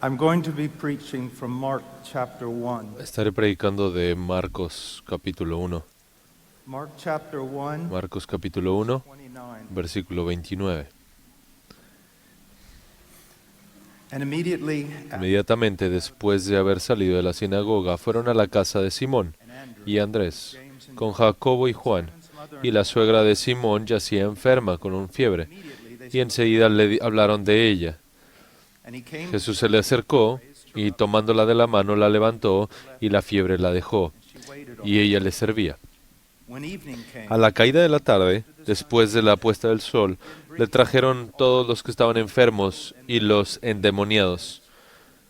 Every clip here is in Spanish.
I'm going to be preaching from Mark chapter 1. Estaré predicando de Marcos capítulo 1. Mark chapter 1, Marcos capítulo 1, 29. versículo 29. And immediately Inmediatamente después de haber salido de la sinagoga, fueron a la casa de Simón y Andrés, con Jacobo y Juan, y la suegra de Simón yacía enferma con una fiebre, y enseguida le hablaron de ella. and he came Jesús se le acercó, y tomándola de la mano la levantó, y la fiebre la dejó, she waited on y ella le servía. When evening came, A la caída de la tarde, después de la puesta del sol, le trajeron todos los que estaban enfermos y los endemoniados,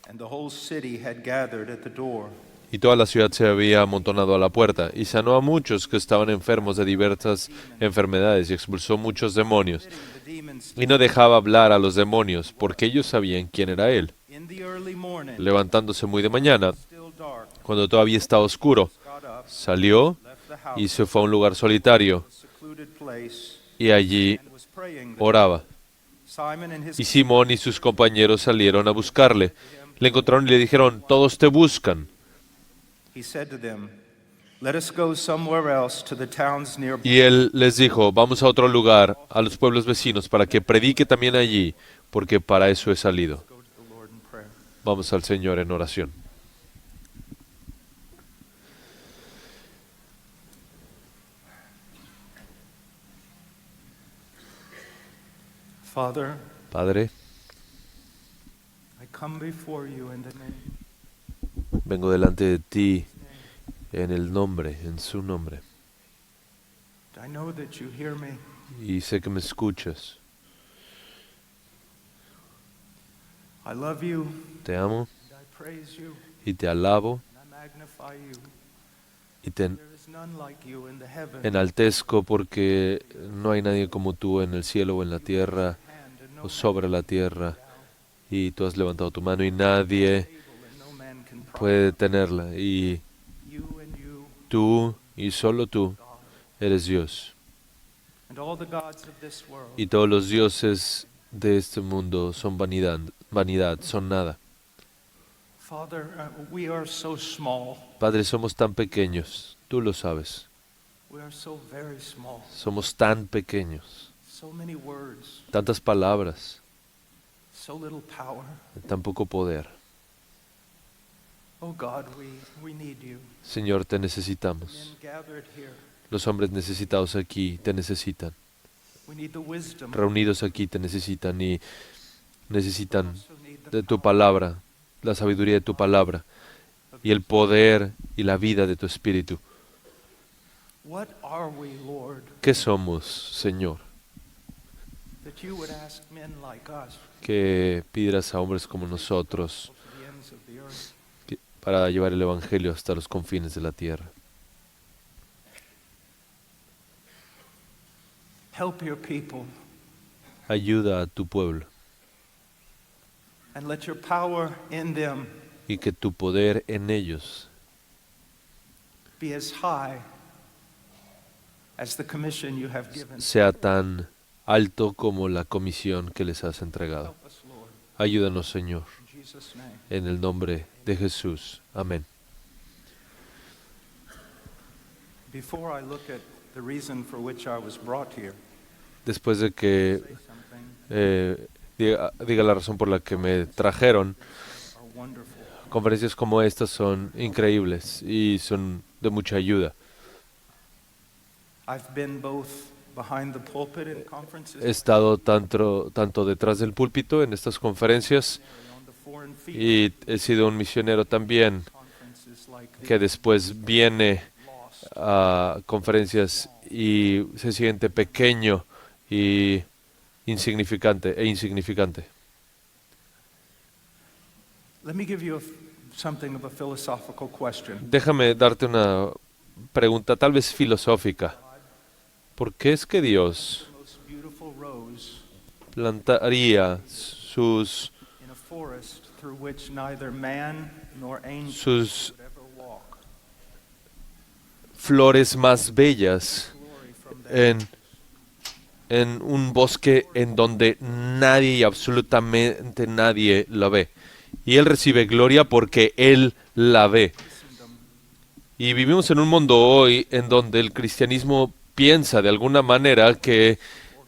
and the whole city had gathered at the door. y toda la ciudad se había amontonado a la puerta, y sanó a muchos que estaban enfermos de diversas enfermedades, y expulsó muchos demonios, The demons y no dejaba hablar a los demonios, porque ellos sabían quién era él. in the early morning, Levantándose muy de mañana, still dark, cuando todavía estaba oscuro, got up, salió left the house, y se fue a un lugar solitario, a secluded place, y allí and was praying. oraba. Simon and his Y Simón y sus compañeros salieron a buscarle. Le encontraron y le dijeron, todos te buscan. he said to them, "Let us go somewhere else to the towns nearby." Y él les dijo, vamos a otro lugar, a los pueblos vecinos, para que predique también allí, porque para eso he salido. Go to the Lord in prayer. Vamos al Señor en oración. Father, Padre, I come before you in the name vengo delante de ti en el nombre, en su nombre. I know that you hear me. Y sé que me escuchas. I love you Te amo and I praise you y te alabo and I magnify you. y te There is none like you in the heaven enaltezco porque no hay nadie como tú en el cielo o en la tierra hand and no o man sobre la tierra. Y tú has levantado tu mano y nadie able and no man can profit. puede detenerla. Y You and you, tú y solo tú God, eres Dios. and all the gods of this world. Y todos los dioses de este mundo son vanidad, son nada. Father, we are so small. Padre, somos tan pequeños, tú lo sabes. We are so very small. Somos tan pequeños, So many words, tantas palabras, so little power. tan poco poder. Oh God, we need you. Señor, te necesitamos. Men gathered here. Los hombres necesitados aquí te necesitan. We need the wisdom. Reunidos aquí te necesitan y We necesitan also need the de tu power palabra, la sabiduría de tu palabra of y el your- poder y la vida de tu espíritu. What are we, Lord, ¿Qué somos, Señor? that you would ask men like us Que pidas a hombres como nosotros to the ends of the earth? para llevar el Evangelio hasta los confines de la tierra. Help your people Ayuda a tu pueblo and let your power in them y que tu poder en ellos be as high as the commission you have given. sea tan alto como la comisión que les has entregado. Help us, Lord, Ayúdanos, Señor, in Jesus' name. en el nombre de Jesús. Amén. Before I look at the reason for which I was brought here, Después de que say something diga la razón por la que me trajeron, are wonderful. conferencias como estas son increíbles y son de mucha ayuda. I've been both behind the pulpit in conferences He estado tanto detrás del púlpito en estas conferencias and on the foreign field y he sido un misionero también conferences like que después viene Lost. a conferencias y se siente pequeño y insignificante. Let me give you something of a philosophical question. Déjame darte una pregunta tal vez filosófica. ¿Por qué es que Dios The most beautiful rose plantaría sus in a forest through which neither man nor angel sus would ever walk? flores más bellas Glory from that en un bosque en donde nadie y absolutamente nadie la ve? y Él recibe gloria porque Él la ve. Y vivimos en un mundo hoy en donde el cristianismo piensa de alguna manera que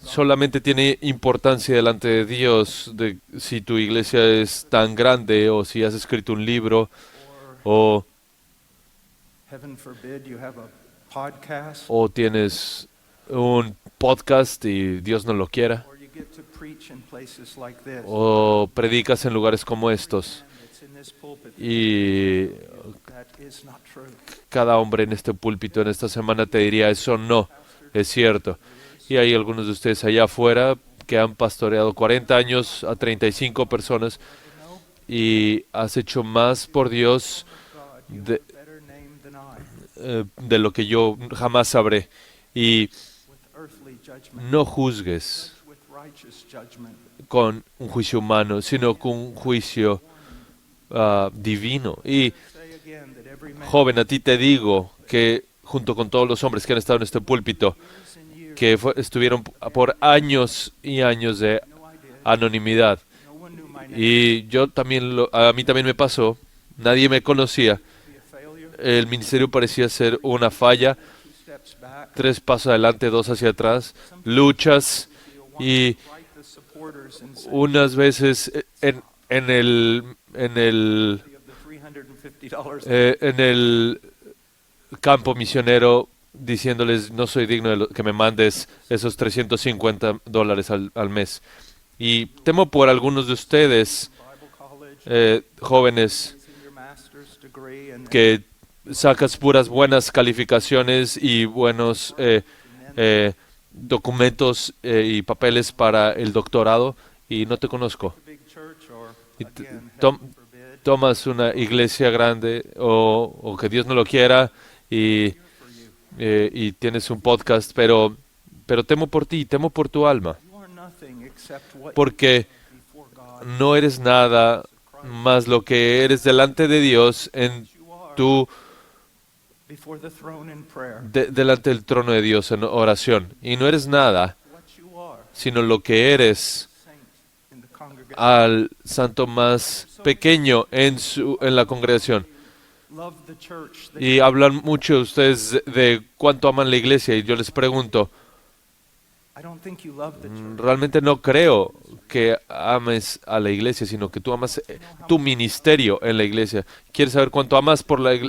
solamente tiene importancia delante de Dios de si tu iglesia es tan grande o si has escrito un libro o, Heaven forbid you have a podcast, o tienes un podcast y Dios no lo quiera, or you get to preach in places like this. o predicas en lugares como estos. And it's in this pulpit Y that is not true. cada hombre en este púlpito en esta semana te diría, eso no es cierto. Y hay algunos de ustedes allá afuera que han pastoreado 40 años a 35 personas y has hecho más por Dios God, you de, have a better name than I, de lo que yo jamás sabré. Y with earthly judgment, no juzgues with righteous judgment. con un juicio humano, sino con un juicio divino. Y Say again that every man joven, a ti te digo que junto con todos los hombres que han estado en este púlpito, years and years, que estuvieron por años y años de no I did. anonimidad. No one knew my name. Y yo también, a mí también me pasó, nadie me conocía. Be a failure. El ministerio parecía ser una falla, 2 steps back. 3 pasos adelante, 2 hacia atrás, luchas y Write the supporters and say unas veces en el of the $350 en el campo misionero diciéndoles no soy digno de que me mandes esos $350 al mes. Y temo por algunos de ustedes, Bible college, jóvenes, using your master's degree and que sacas puras buenas calificaciones y buenos documentos y papeles para el doctorado y no te conozco. big church or Y again, tom- heaven forbid, tomas una iglesia grande o que Dios no lo quiera y tienes un podcast, pero temo por ti, temo por tu alma, you are nothing except what porque before God no eres nada más lo que eres delante de Dios en you are tu before the throne in prayer. delante del trono de Dios en oración. Y no eres nada, What you are, sino lo que eres saint in the congregation. al santo más pequeño en la congregación. Love the church. Y hablan mucho ustedes de cuánto aman la iglesia y yo les pregunto, I don't think you love the church. realmente no creo que ames a la iglesia, sino que tú amas tu ministerio en la iglesia. ¿Quieres saber cuánto amas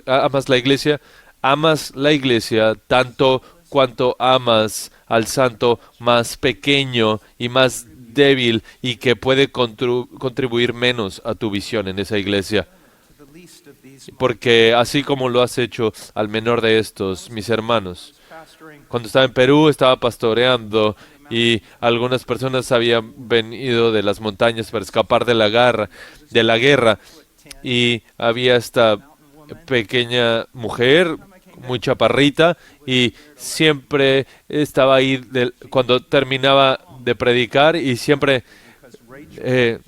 amas la iglesia? Amas la iglesia tanto cuanto amas al santo más pequeño y más débil y que puede contribuir menos a tu visión en esa iglesia. To the least of these Porque así como lo has hecho al menor de estos, mis hermanos, pastoring cuando estaba en Perú estaba pastoreando y algunas personas habían venido de las montañas para escapar de la guerra y había esta pequeña mujer muy chaparrita y siempre estaba ahí cuando terminaba de predicar y siempre because Rachel eh,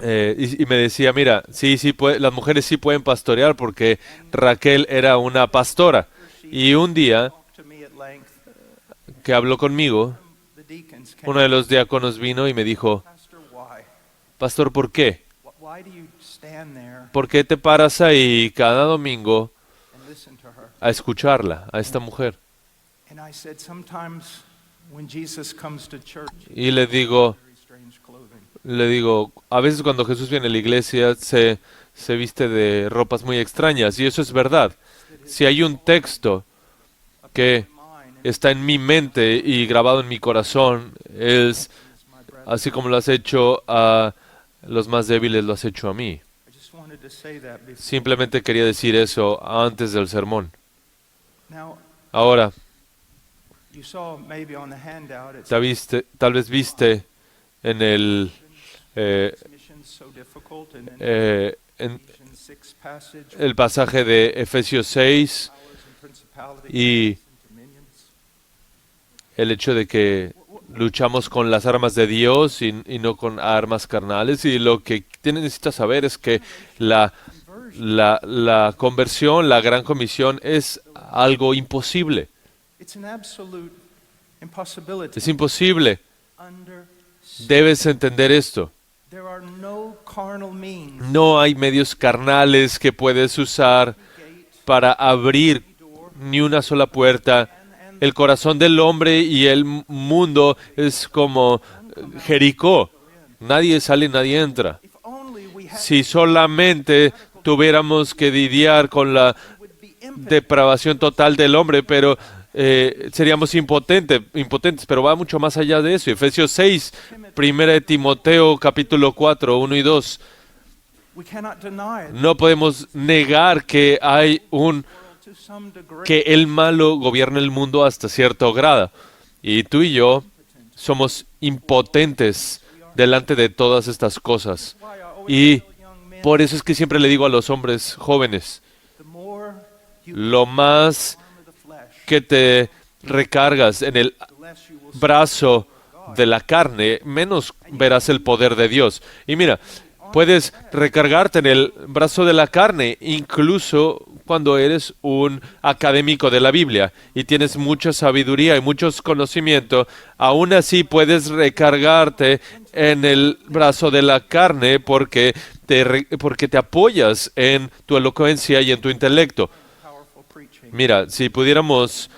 shepherdess. y me decía, mira, sí, las mujeres sí pueden pastorear porque Raquel era una pastora. Y un día Talked to me at length. que habló conmigo, The deacons came. uno de los diáconos vino y me dijo, Pastor, why? Pastor, ¿por qué? Why do you stand there ¿Por qué te paras ahí cada domingo and listen to her? a escucharla, a esta mujer? And I said, sometimes when Jesus comes to church, Y le digo, very strange clothing. a veces cuando Jesús viene a la iglesia se viste de ropas muy extrañas, y eso es verdad. Si hay un texto que Mine está en mi mente y grabado en mi corazón, es is my brother. así como lo has hecho a los más débiles, lo has hecho a mí. I just wanted to say that before. Simplemente quería decir eso antes del sermón. Now, Ahora, you saw maybe on the handout, it's tal vez viste en el missions so difficult, and then en Ephesians 6 passage, el pasaje de Efesios 6 powers and principalities y and dominions. el hecho de que luchamos con las armas de Dios y no con armas carnales, y lo que necesitas saber es que la conversión, la gran comisión es algo imposible. It's an absolute impossibility. Es imposible. Under Debes entender esto. there are no carnal means No hay medios carnales que puedes usar para abrir ni una sola puerta. El corazón del hombre y el mundo es como Jericó. Nadie sale, nadie entra. if only we had Si solamente tuviéramos que lidiar con la would be impotent. depravación total del hombre, pero seríamos impotentes, pero va mucho más allá de eso. Efesios 6, 1 de Timoteo, capítulo 4, 1 y 2. We cannot deny it No podemos negar que hay to some degree. que el malo gobierna el mundo hasta cierto grado. Y tú y yo somos impotentes delante de todas estas cosas. Why I always Y tell young men, por eso es que siempre le digo a los hombres jóvenes, the more you lo más armor the flesh, que te recargas en el the less you will brazo de la carne, menos verás el poder de Dios. Y mira, puedes recargarte en el brazo de la carne, incluso cuando eres un académico de la Biblia y tienes mucha sabiduría y muchos conocimientos, aún así puedes recargarte en el brazo de la carne porque te apoyas en tu elocuencia y en tu intelecto. powerful preaching. Mira, si pudiéramos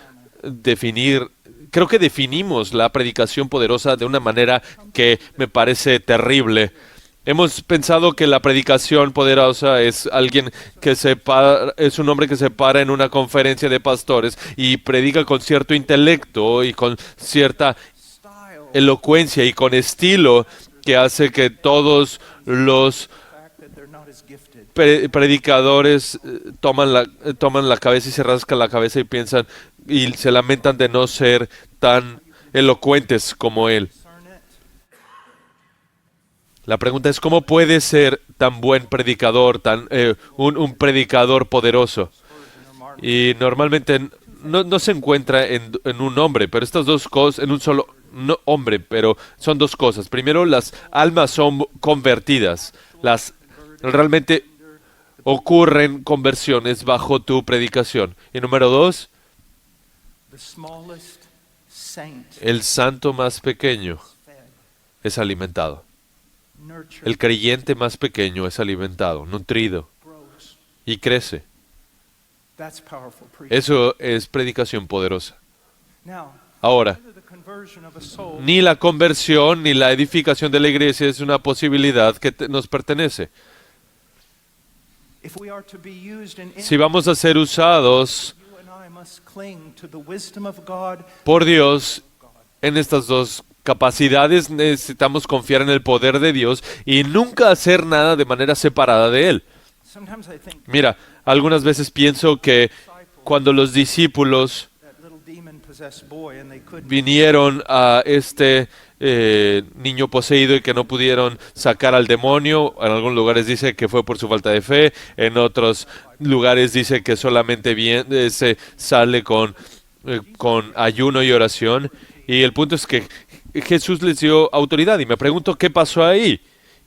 definir, creo que definimos la predicación poderosa de una manera que me parece terrible. Hemos pensado que la predicación poderosa es alguien que es un hombre que se para en una conferencia de pastores y predica con cierto intelecto y con cierta Style, elocuencia y con estilo que hace que todos los the fact that they're not as gifted. predicadores toman la cabeza y se rascan la cabeza y piensan y se lamentan de no ser tan elocuentes como él. Discern it. La pregunta es, ¿cómo puede ser tan buen predicador, un predicador poderoso? Y normalmente no se encuentra en un hombre, pero estas dos cosas, en un solo hombre, pero son dos cosas. Primero, las almas son convertidas. Realmente ocurren conversiones bajo tu predicación. Y número dos, The smallest saint el santo más pequeño fed, es alimentado. nurtured, El creyente más pequeño es alimentado, nutrido grows. y crece. That's powerful preaching. Eso es predicación poderosa. Now, Ahora, whether the conversion of a soul ni la conversión ni la edificación de la iglesia es una posibilidad que nos pertenece. if we are to be used in Si vamos a ser usados you and I must cling to the wisdom of God. por Dios en estas dos capacidades, necesitamos confiar en el poder de Dios y nunca hacer nada de manera separada de Él. Sometimes I think Mira, algunas veces pienso que cuando los discípulos that little demon-possessed boy and they couldn't vinieron a este niño poseído y que no pudieron sacar al demonio. En algunos lugares dice que fue por su falta de fe, en otros lugares dice que solamente se sale con ayuno y oración. Y el punto es que Jesús les dio autoridad y me pregunto qué pasó ahí.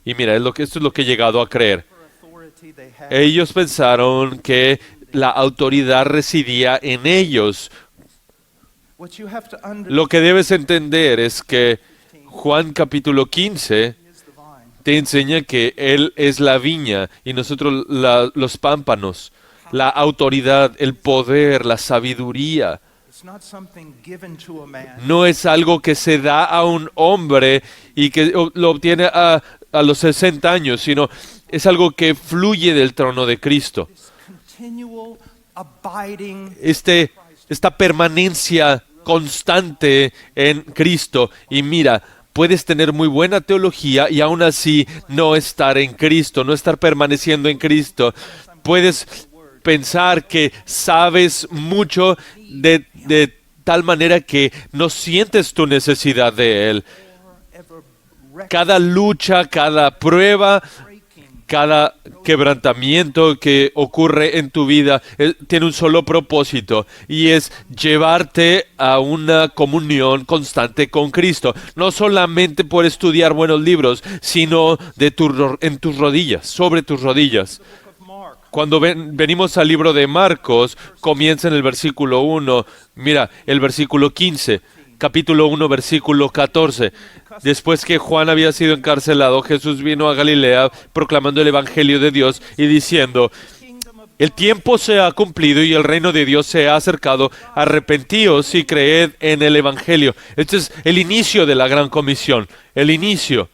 Y mira, esto es lo que he llegado a creer. authority they had. Ellos pensaron que la autoridad residía en ellos. What you have to understand Lo que debes entender es que Juan capítulo 15 is the vine. te enseña que Él es la viña y nosotros los pámpanos, la autoridad, el poder, la sabiduría. It's not something given to a man. No es algo que se da a un hombre y que lo obtiene a los 60 años, sino es algo que fluye del trono de Cristo. This continual abiding Esta permanencia constante en Cristo. Y mira, puedes tener muy buena teología y aún así no estar en Cristo, no estar permaneciendo en Cristo. Puedes pensar que sabes mucho de tal manera que no sientes tu necesidad de Él. ever Cada lucha, cada prueba, breaking cada quebrantamiento que ocurre en tu vida tiene un solo propósito y es llevarte a una comunión constante con Cristo. No solamente por estudiar buenos libros, sino en tus rodillas, sobre tus rodillas. book of Mark. Cuando venimos al libro de Marcos, comienza en el versículo 1, mira, el versículo 15. capítulo 1, versículo 14. Después que Juan había sido encarcelado, Jesús vino a Galilea proclamando el Evangelio de Dios y diciendo: el tiempo se ha cumplido y el reino de Dios se ha acercado. Arrepentíos y creed en el Evangelio. Este es el inicio de la gran comisión, el inicio.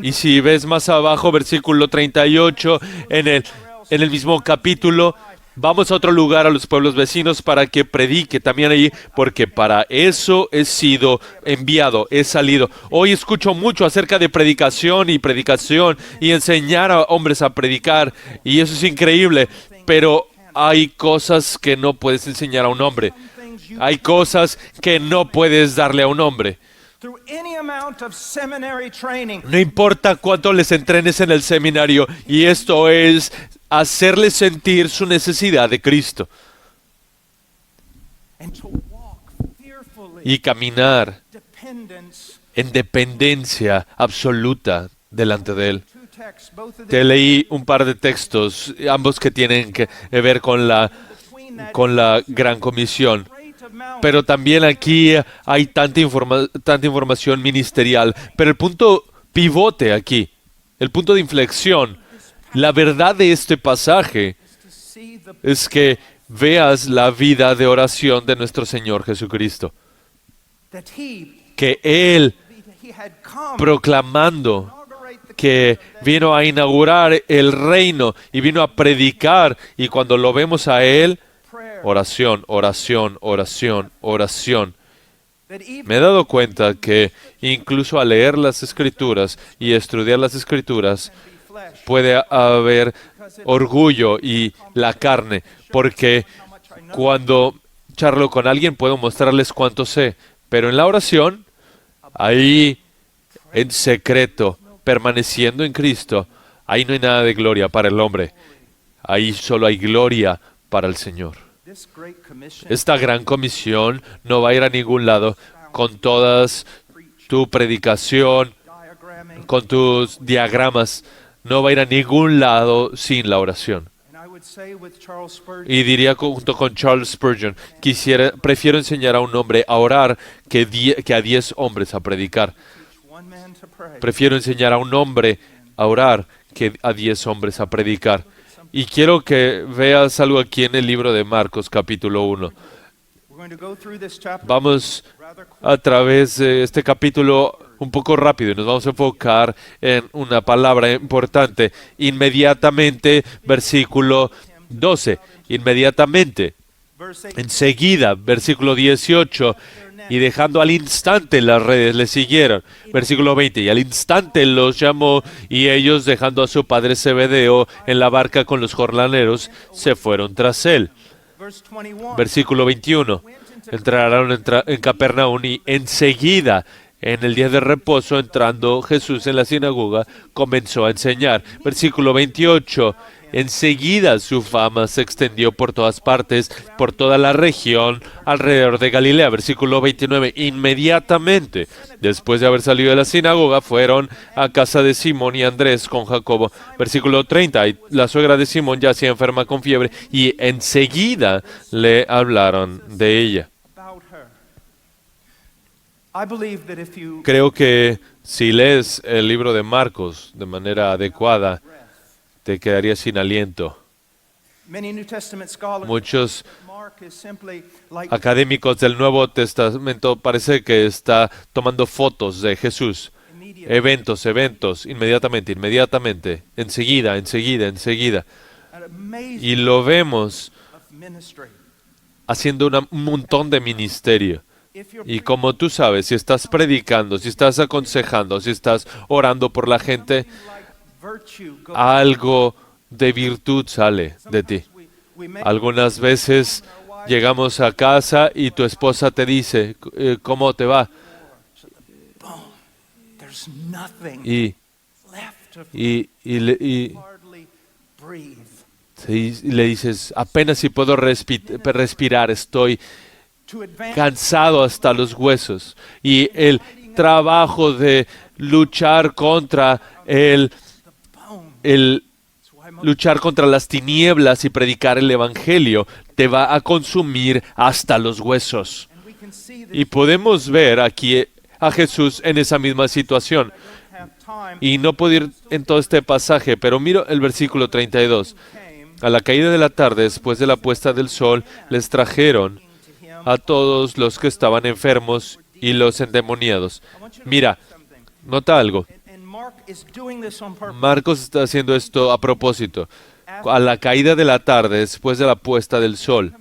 Y si ves más abajo, versículo 38, en el mismo capítulo, vamos a otro lugar, a los pueblos vecinos, para que predique también allí, porque para eso he sido enviado, he salido. Hoy escucho mucho acerca de predicación y enseñar a hombres a predicar, y eso es increíble, pero hay cosas que no puedes enseñar a un hombre. Hay cosas que no puedes darle a un hombre. No importa cuánto les entrenes en el seminario, y esto es hacerles sentir su necesidad de Cristo y caminar en dependencia absoluta delante de Él. Te leí un par de textos, ambos que tienen que ver con la Gran Comisión. Pero también aquí hay tanta información ministerial. Pero el punto pivote aquí, el punto de inflexión, la verdad de este pasaje es que veas la vida de oración de nuestro Señor Jesucristo. Que Él, proclamando que vino a inaugurar el reino y vino a predicar, y cuando lo vemos a Él, oración, oración, oración, oración. Me he dado cuenta que incluso al leer las Escrituras y estudiar las Escrituras puede haber orgullo y la carne, porque cuando charlo con alguien puedo mostrarles cuánto sé, pero en la oración, ahí en secreto, permaneciendo en Cristo, ahí no hay nada de gloria para el hombre, ahí solo hay gloria para el Señor. Esta gran comisión no va a ir a ningún lado con todas tu predicación, con tus diagramas. No va a ir a ningún lado sin la oración. Y diría junto con Charles Spurgeon, prefiero enseñar a un hombre a orar que a 10 hombres a predicar. Prefiero enseñar a un hombre a orar que a 10 hombres a predicar. Y quiero que veas algo aquí en el libro de Marcos, capítulo 1. Vamos a través de este capítulo un poco rápido y nos vamos a enfocar en una palabra importante. Inmediatamente, versículo 12. Inmediatamente. Enseguida, versículo 18. Y dejando al instante las redes, le siguieron. Versículo 20. Y al instante los llamó, y ellos, dejando a su padre Zebedeo en la barca con los jornaleros, se fueron tras él. Versículo 21. Entraron en Capernaum, y enseguida, en el día de reposo, entrando Jesús en la sinagoga, comenzó a enseñar. Versículo 28. Enseguida su fama se extendió por todas partes, por toda la región alrededor de Galilea. Versículo 29. Inmediatamente, después de haber salido de la sinagoga, fueron a casa de Simón y Andrés con Jacobo. Versículo 30. Y la suegra de Simón yacía enferma con fiebre, y enseguida le hablaron de ella. Creo que si lees el libro de Marcos de manera adecuada, te quedarías sin aliento. Muchos académicos del Nuevo Testamento parece que está tomando fotos de Jesús. Eventos, inmediatamente, enseguida. Y lo vemos haciendo un montón de ministerio. Y como tú sabes, si estás predicando, si estás aconsejando, si estás orando por la gente, algo de virtud sale de ti. Algunas veces llegamos a casa y tu esposa te dice, ¿cómo te va? Y le dices, apenas si puedo respirar, estoy cansado hasta los huesos. Y el trabajo de luchar contra luchar contra las tinieblas y predicar el Evangelio te va a consumir hasta los huesos. Y podemos ver aquí a Jesús en esa misma situación. Y no puedo ir en todo este pasaje, pero miro el versículo 32. A la caída de la tarde, después de la puesta del sol, les trajeron a todos los que estaban enfermos y los endemoniados. Mira, nota algo. Marcos está haciendo esto a propósito. A la caída de la tarde, después de la puesta del sol.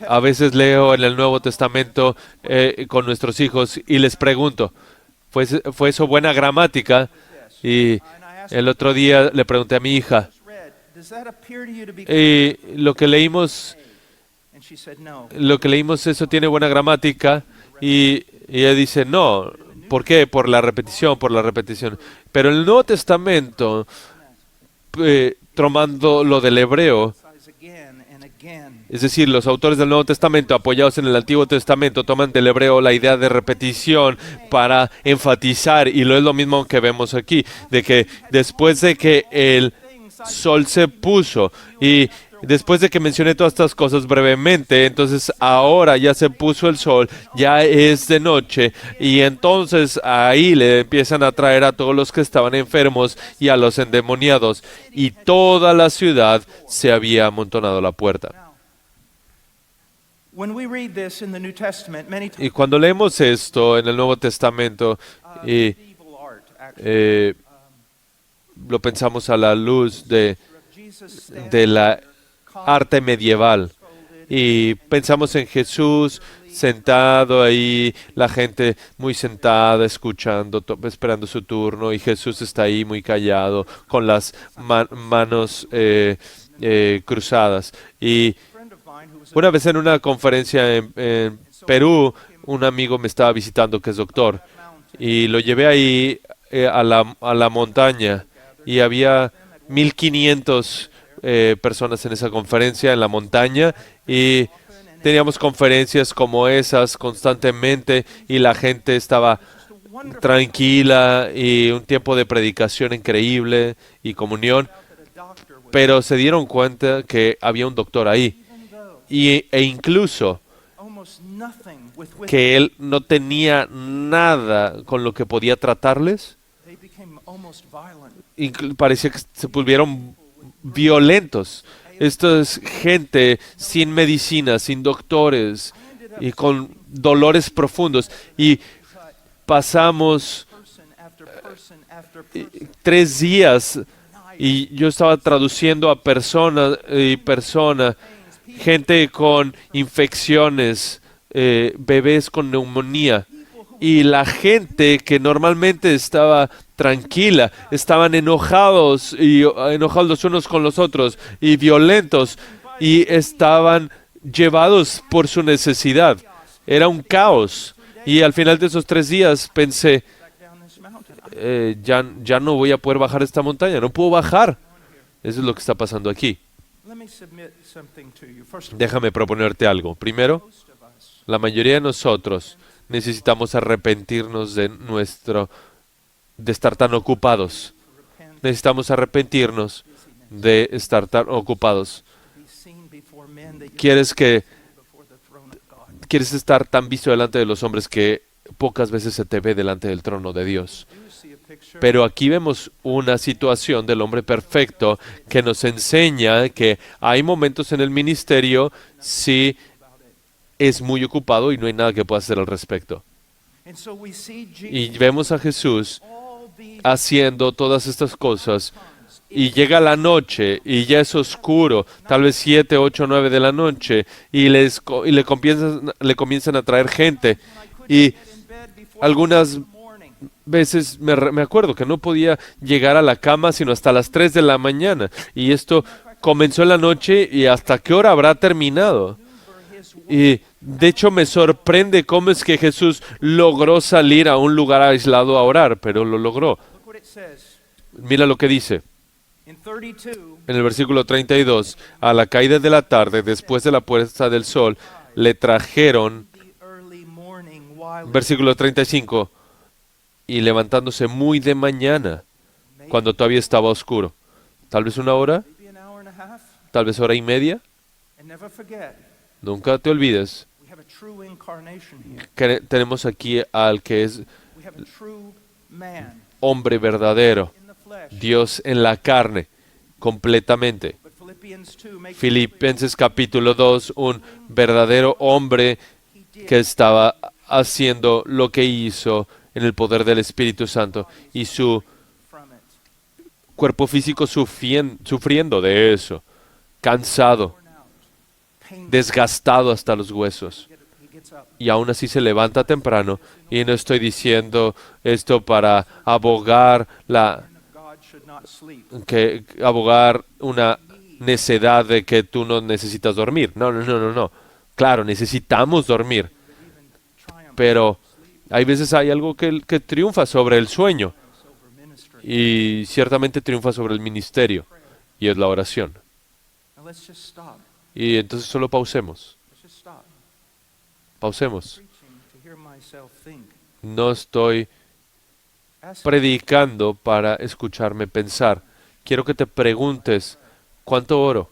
A veces leo en el Nuevo Testamento con nuestros hijos y les pregunto, ¿fue eso buena gramática? Y el otro día le pregunté a mi hija, y lo que leímos, ¿eso tiene buena gramática? Y ella dice, no. ¿Por qué? Por la repetición. Pero en el Nuevo Testamento, tomando lo del hebreo, es decir, los autores del Nuevo Testamento, apoyados en el Antiguo Testamento, toman del hebreo la idea de repetición para enfatizar, y lo es lo mismo que vemos aquí, de que después de que el sol se puso, y después de que mencioné todas estas cosas brevemente, entonces ahora ya se puso el sol, ya es de noche, y entonces ahí le empiezan a traer a todos los que estaban enfermos y a los endemoniados, y toda la ciudad se había amontonado a la puerta. Y cuando leemos esto en el Nuevo Testamento, lo pensamos a la luz de la arte medieval. Y pensamos en Jesús sentado ahí, la gente muy sentada, escuchando, esperando su turno, y Jesús está ahí muy callado, con las manos cruzadas. Y una vez en una conferencia en Perú, un amigo me estaba visitando que es doctor, y lo llevé ahí a la montaña, y había 1,500 personas en esa conferencia en la montaña, y teníamos conferencias como esas constantemente, y la gente estaba tranquila, y un tiempo de predicación increíble y comunión, pero se dieron cuenta que había un doctor ahí, e incluso que él no tenía nada con lo que podía tratarles. Parecía que se volvieron violentos. Esto es gente sin medicina, sin doctores y con dolores profundos. Y pasamos 3 días y yo estaba traduciendo a persona, gente con infecciones, bebés con neumonía. Y la gente que normalmente estaba tranquila, estaban enojados los unos con los otros y violentos, y estaban llevados por su necesidad. Era un caos. Y al final de esos 3 días pensé, ya no voy a poder bajar esta montaña, no puedo bajar. Eso es lo que está pasando aquí. Déjame proponerte algo. Primero, la mayoría de nosotros necesitamos arrepentirnos de estar tan ocupados. Necesitamos arrepentirnos de estar tan ocupados. ¿Quieres estar tan visto delante de los hombres que pocas veces se te ve delante del trono de Dios? Pero aquí vemos una situación del hombre perfecto que nos enseña que hay momentos en el ministerio si es muy ocupado y no hay nada que pueda hacer al respecto. Y vemos a Jesús haciendo todas estas cosas, y llega la noche y ya es oscuro, tal vez 7, 8, 9 de la noche, y le comienzan a traer gente. Y algunas veces me acuerdo que no podía llegar a la cama sino hasta las 3 de la mañana. Y esto comenzó en la noche, y ¿hasta qué hora habrá terminado? Y de hecho me sorprende cómo es que Jesús logró salir a un lugar aislado a orar, pero lo logró. Mira lo que dice. En el versículo 32, a la caída de la tarde, después de la puesta del sol, le trajeron, versículo 35, y levantándose muy de mañana, cuando todavía estaba oscuro. Tal vez 1 hora, tal vez 1 hora y media. Nunca te olvides, have a true incarnation here. Tenemos aquí al que es We have a true man hombre verdadero, in the flesh. Dios en la carne, completamente. But Philippians 2 makes it clear Filipenses capítulo 2, un verdadero hombre he did que estaba haciendo lo que hizo en el poder del Espíritu Santo y su from it. cuerpo físico sufriendo de eso, cansado, Worn out, painful. desgastado hasta los huesos. He gets up. Y aún así se levanta temprano. Y no estoy diciendo esto para abogar Man of God should not sleep. abogar una necedad de que tú no necesitas dormir. No, no, no, no, no. Claro, necesitamos dormir, Even triumph pero hay veces hay algo que triunfa sobre el sueño over ministry. y ciertamente triunfa sobre el ministerio y es la oración. Now let's just stop. Y entonces solo pausemos, Let's just stop. pausemos. Preaching to hear myself think. No estoy Ask predicando para escucharme pensar. Quiero que te preguntes, ¿cuánto oro?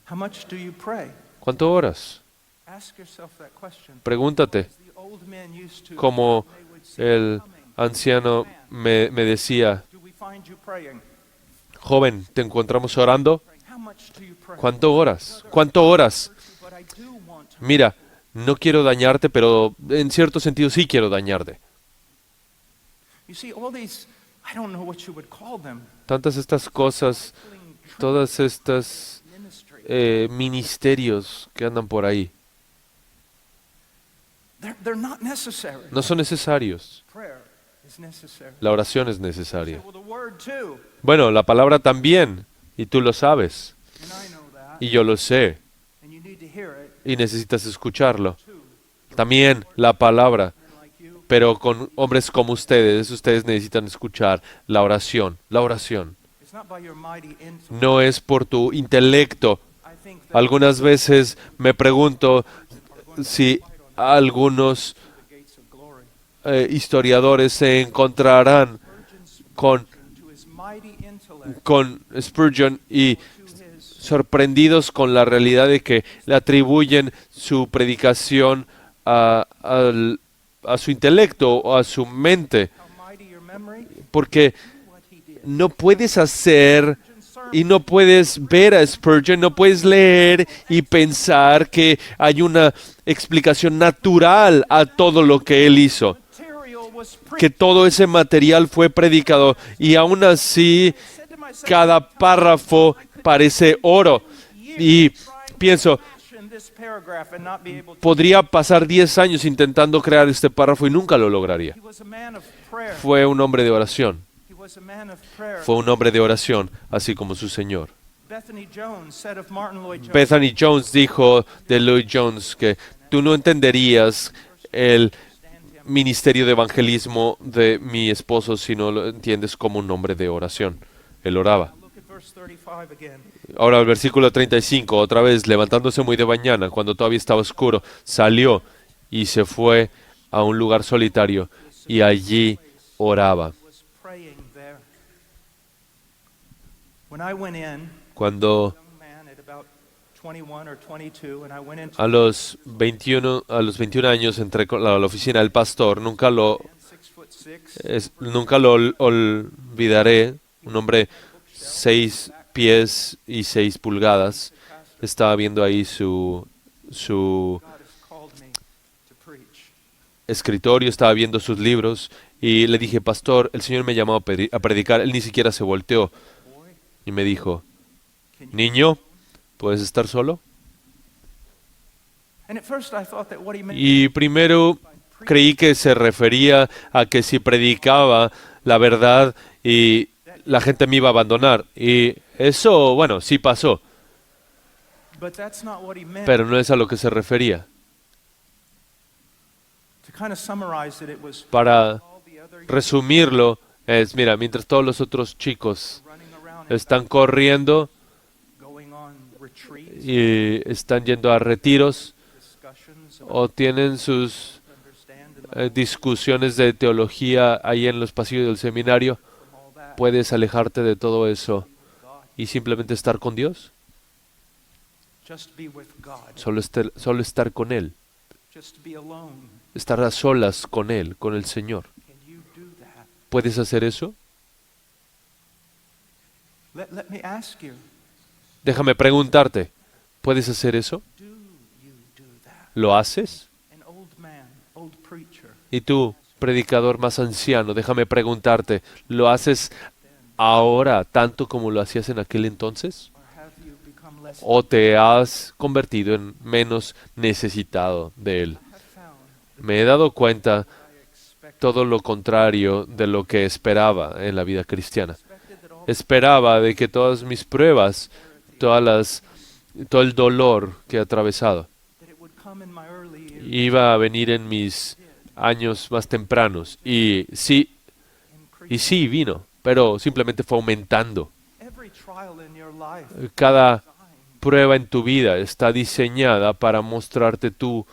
how much do you pray? ¿Cuánto oras? Ask yourself that question. Pregúntate, As the old men used to, como they would say, el anciano me decía, do we find you praying? joven, ¿te encontramos orando? How much do you pray? ¿Cuánto oras? ¿Cuánto oras? But I do want to. Mira, no quiero dañarte, pero en cierto sentido sí quiero dañarte. You see, all these, I don't know what you would call them, Tantas estas cosas, todas estas ministry. ministerios que andan por ahí, They're not necessary. no son necesarios. Prayer is necessary. La oración es Say, necesaria. well, the word too, Bueno, la palabra también, y tú lo sabes, and I know that, y yo lo sé, and you need to hear it y necesitas escucharlo. too. También la palabra, Men like you, pero con hombres como ustedes necesitan escuchar la oración. La oración it's not by your mighty intellect. no es por tu intelecto. I think that Algunas veces me pregunto si algunos the gates of glory. historiadores se encontrarán Spurgeon's con, to his mighty intellect, con Spurgeon y to his sorprendidos con la realidad de que le atribuyen su predicación a su intelecto o a su mente, how mighty your memory, porque what he did. no puedes hacer Spurgeon's sermon, y no puedes ver a Spurgeon, no puedes leer y pensar que hay una explicación natural a todo lo que él hizo, material was que preached. todo ese material fue predicado y aún así Said to myself, cada párrafo parece oro. Y pienso, fashion this paragraph and not be able to. podría pasar 10 años intentando crear este párrafo y nunca lo lograría. He was a man of prayer. Fue un hombre de oración, He was a man of prayer. fue un hombre de oración, así como su Señor. Bethany Jones said of Martin Lloyd Jones, Bethany Jones dijo de Lloyd Jones que tú no entenderías el ministerio de evangelismo de mi esposo si no lo entiendes como un hombre de oración. Él oraba. look at verse 35 again. Ahora el versículo 35, otra vez, levantándose muy de mañana, cuando todavía estaba oscuro, salió y se fue a un lugar solitario y allí oraba. Was praying there. When I went in, Cuando young man at about 21 or 22, and I went into a los 21 años entré a la oficina del pastor, nunca lo 6'6", nunca lo olvidaré, un hombre 6 pies y 6 pulgadas, estaba viendo ahí su God has called me to preach. escritorio, estaba viendo sus libros y le dije, pastor, el Señor me llamó a predicar, él ni siquiera se volteó Boy, y me dijo, can you? niño, ¿puedes estar solo? And at first I thought that what he meant Y primero creí que se refería a que si predicaba la verdad y la gente me iba a abandonar. Y eso, bueno, sí pasó, but that's not what he meant. pero no es a lo que se refería. To kind of summarize it, it was Para all the other resumirlo, es, mira, mientras todos los otros chicos running around and están corriendo going on retreats, y están yendo a retiros discussions, o tienen sus understand and discusiones de teología ahí en los pasillos del seminario, from all that. puedes alejarte de todo eso God y simplemente estar con Dios? Just be with God. Solo estar con Él, Just be alone. estar a solas con Él, con el Señor. Can you do that? ¿Puedes hacer eso? Let me ask you, Déjame preguntarte, ¿puedes hacer eso? do you do that? ¿Lo haces? An old man, old preacher, Y tú, predicador más anciano, déjame preguntarte, ¿lo haces ahora tanto como lo hacías en aquel entonces? or have you become less? ¿O te has convertido en menos necesitado de Él? I have found Me he dado cuenta I expected todo lo contrario de lo que esperaba en la vida cristiana. that all Esperaba de que todas mis pruebas, todo el dolor que he atravesado, that it would come in my early years, iba a venir en mis años más tempranos. Y sí vino, pero simplemente fue aumentando. every trial in your life Cada prueba en tu vida está diseñada para mostrarte tu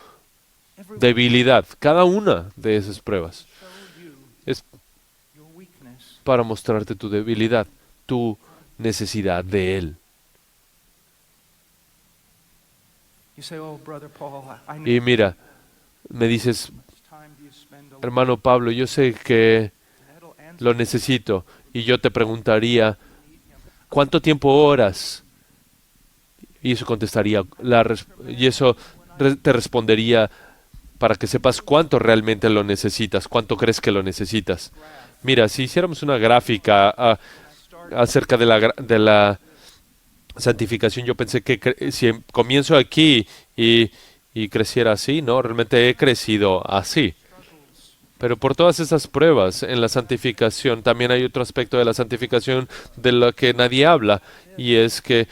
every debilidad. Cada una de esas pruebas show you es your weakness. para mostrarte tu debilidad, tu necesidad de Él. You say, "Oh, brother Paul, I know Y mira, me dices, how much time do you spend alone?" hermano Pablo, yo sé que That'll answer lo necesito. Y yo te preguntaría, ¿cuánto tiempo oras? Y eso contestaría, te respondería para que sepas cuánto realmente lo necesitas, cuánto crees que lo necesitas. Mira, si hiciéramos una gráfica acerca de la santificación, yo pensé que si comienzo aquí y creciera así, no, realmente he crecido así. Pero por todas esas pruebas en la santificación, también hay otro aspecto de la santificación de lo que nadie habla, y es que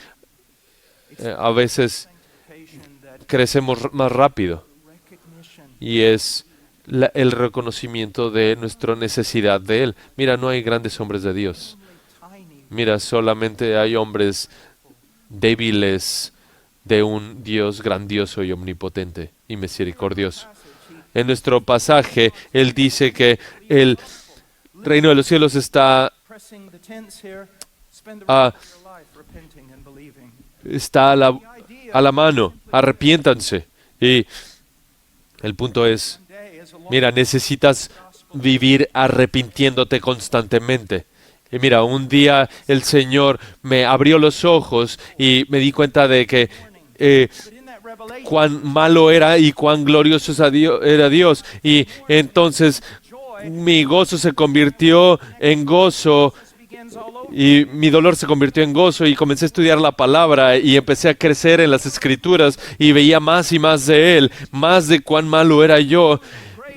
a veces sanctification, that crecemos más rápido, recognition. y es el reconocimiento de nuestra necesidad de Él. Mira, no hay grandes hombres de Dios. Tiny Mira, solamente hay hombres débiles de un Dios grandioso y omnipotente y misericordioso. En nuestro pasaje, Él dice que el reino de los cielos está pressing the tense here. Spend the Ah. rest of your life repenting and believing. a la mano. Arrepiéntanse. Y el punto es, One day is a long mira, necesitas vivir arrepintiéndote constantemente. Y mira, un día el Señor me abrió los ojos y me di cuenta de que but in that revelation, cuán malo era y cuán glorioso era Dios. Y entonces joy mi gozo se convirtió en gozo begins all over. y mi dolor se convirtió en gozo, y comencé a estudiar la palabra y empecé a crecer en las escrituras y veía más y más de Él, más de cuán malo era yo,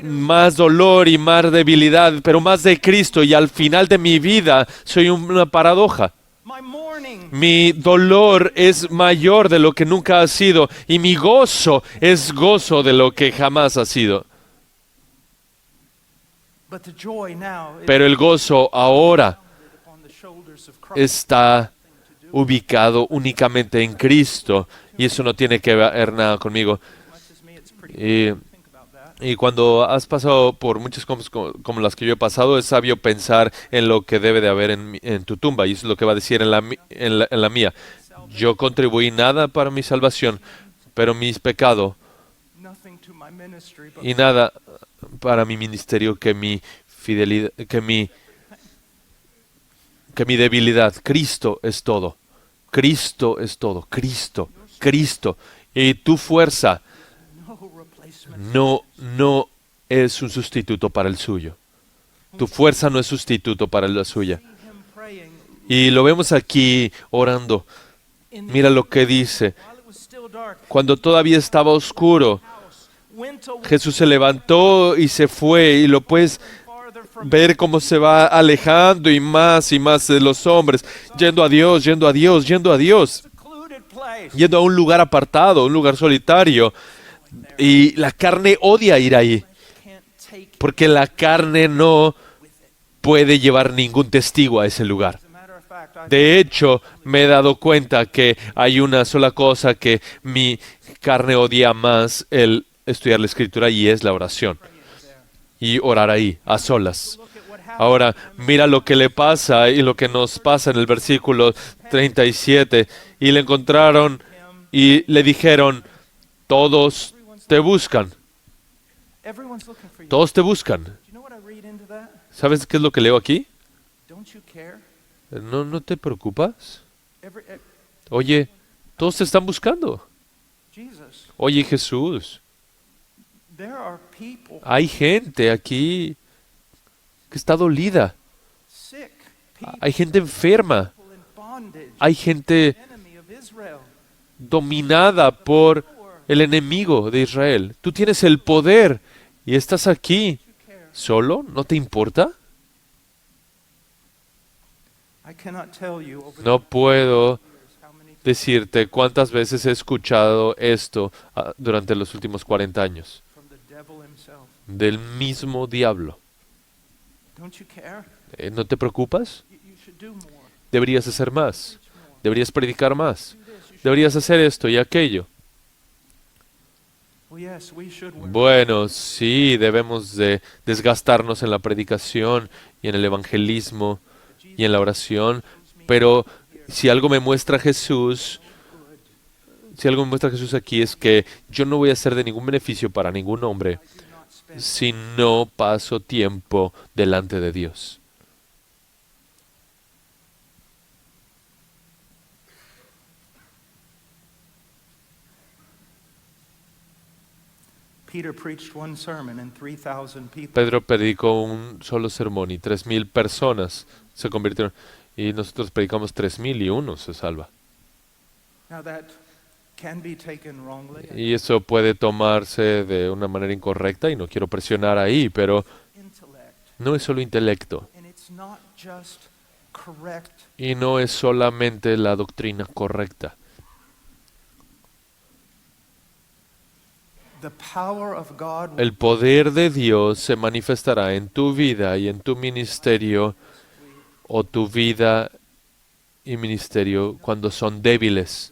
más dolor y más debilidad, pero más de Cristo, y al final de mi vida soy una paradoja. My mourning Mi dolor es mayor de lo que nunca ha sido, y mi gozo es gozo de lo que jamás ha sido. but the joy now is Pero el gozo ahora upon the shoulders of Christ. está ubicado únicamente en Cristo, y eso no tiene que ver nada conmigo. As much as me, it's pretty Y, think about that. y cuando has pasado por muchas cosas como las que yo he pasado, es sabio pensar en lo que debe de haber en tu tumba, y eso es lo que va a decir en la mía. Yo contribuí nada para mi salvación, pero mis pecados, Nothing to my ministry, but y nada para mi ministerio que mi fidelidad, que mi debilidad. Cristo es todo. Cristo es todo. Cristo. Cristo. Y tu fuerza no replacement. no es un sustituto para el suyo. Tu fuerza no es sustituto para la suya. See him praying Y lo vemos aquí orando. in the Mira lo que dice. while it was still dark. Cuando todavía estaba oscuro, House went away Jesús se levantó y se fue, y lo puedes farther from ver cómo se va alejando y más de los hombres, yendo a Dios, yendo a Dios, yendo a Dios, secluded place. yendo a un lugar apartado, un lugar solitario. Y la carne odia ir ahí, Can't take. porque la carne no puede llevar ningún testigo a ese lugar. As a matter of fact, I De hecho, me he dado cuenta que hay una sola cosa que mi carne odia más: el estudiar la Escritura, y es la oración. Y orar ahí, a solas. look at what Ahora, mira lo que le pasa y lo que nos pasa en el versículo 37. Y le encontraron y le dijeron, todos te buscan, Everyone's looking for you. todos te buscan. Do you know what I read into that? ¿Sabes qué es lo que leo aquí? Don't you care? ¿No te preocupas? Every, Oye, todos te están buscando. Jesus, Oye, Jesús, there are people hay gente aquí que está dolida. sick, people Hay gente enferma. in bondage, Hay gente enemy of Israel. dominada por el enemigo de Israel. Tú tienes el poder y estás aquí. ¿Solo? ¿No te importa? I cannot tell you over No puedo the years how many decirte cuántas veces he escuchado esto durante los últimos 40 años. from the devil himself. Del mismo diablo. Don't you care? ¿No te preocupas? You should do more. Deberías hacer más. Deberías predicar más. Deberías hacer esto y aquello. Well, yes, we should work. Bueno, sí, debemos de desgastarnos en la predicación y en el evangelismo y en la oración, pero si algo me muestra Jesús, si algo me muestra Jesús aquí es que yo no voy a ser de ningún beneficio para ningún hombre si no paso tiempo delante de Dios. Peter preached one sermon and 3,000 people. Pedro predicó un solo sermón y 3,000 personas se convirtieron, y nosotros predicamos 3,000 y uno se salva. Now that can be taken wrongly. Y eso puede tomarse de una manera incorrecta y no quiero presionar ahí, pero Intellect. no es solo intelecto And it's not just correct. y no es solamente la doctrina correcta. The power of God will El poder de Dios se manifestará en tu vida y en tu ministerio, o tu vida y ministerio cuando son débiles.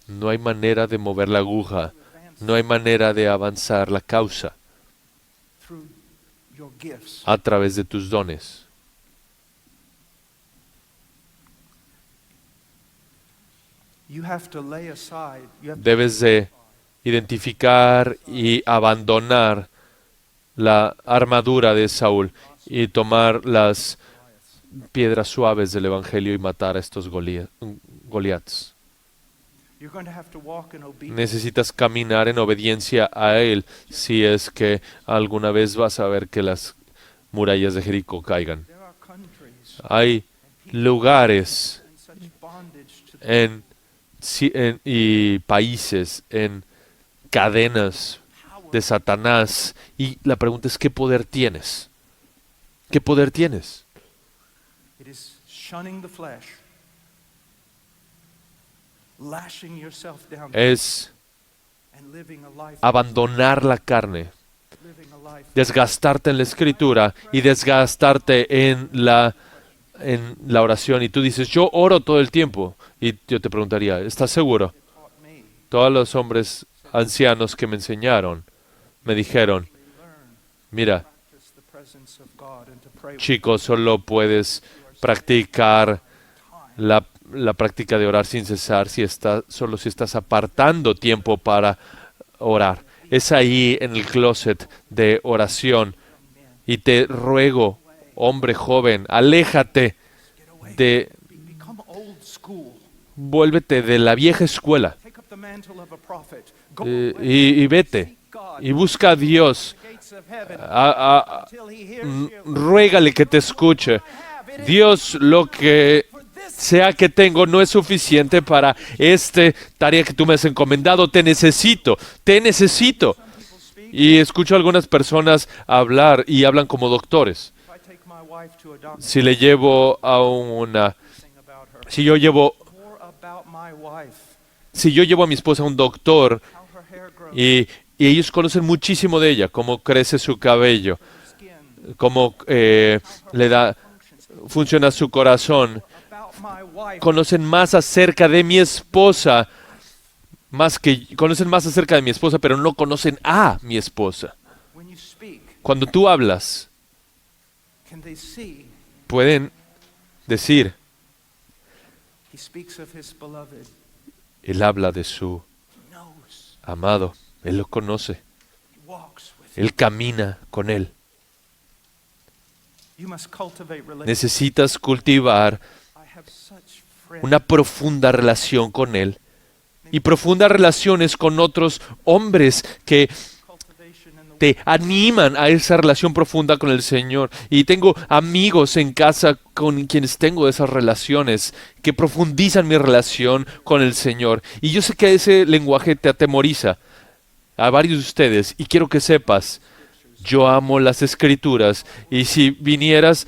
No hay manera de mover la aguja, no hay manera de avanzar la causa through your gifts. a través de tus dones. You have to lay aside. You have to Debes de identificar y abandonar la armadura de Saúl y tomar las piedras suaves del Evangelio y matar a estos Goliaths. You're going to have to walk in obedience. Necesitas caminar en obediencia a Él si es que alguna vez vas a ver que las murallas de Jericó caigan. There are countries Hay lugares in such bondage to the y países en cadenas de Satanás, y la pregunta es, ¿qué poder tienes? ¿Qué poder tienes? It is shunning the flesh, lashing yourself down, Es and living a life, abandonar la carne, living a life. desgastarte en la escritura y desgastarte en la oración. Y tú dices, yo oro todo el tiempo. Y yo te preguntaría, ¿estás seguro? Taught me Todos los hombres ancianos que me enseñaron me dijeron, mira, practice the presence of God and to pray with chico, solo puedes practicar la práctica de orar sin cesar solo si estás apartando tiempo para orar. Es ahí en el closet de oración. Y te ruego, hombre joven, aléjate become old school. vuélvete de la vieja escuela Take up the mantle of a prophet. Go y vete seek God y busca a Dios. the gates of heaven Until he hears you. Ruégale que te escuche. Dios, lo que sea que tengo no es suficiente para esta tarea que tú me has encomendado. Te necesito, te necesito. Y escucho a algunas personas hablar y hablan como doctores. If I take my wife to a doctor, Si le llevo a sing about her. si yo llevo More about my wife, a mi esposa a un doctor how her hair grows, y ellos conocen muchísimo de ella, cómo crece su cabello, skin, cómo funciona su corazón. about my wife. Conocen más acerca de mi esposa, conocen más acerca de mi esposa, pero no conocen a mi esposa. When you speak, Cuando tú hablas, can they see pueden decir, he speaks of his beloved, Él habla de su knows, amado, Él lo conoce, walks with him. Él camina con Él. You must cultivate relationship. Necesitas cultivar I have such friends. una profunda relación con Él y profundas relaciones con otros hombres que Cultivation in the te animan a esa relación profunda con el Señor. Y tengo amigos en casa con quienes tengo esas relaciones que profundizan mi relación con el Señor. Y yo sé que ese lenguaje te atemoriza a varios de ustedes y quiero que sepas, yo amo las Escrituras y si vinieras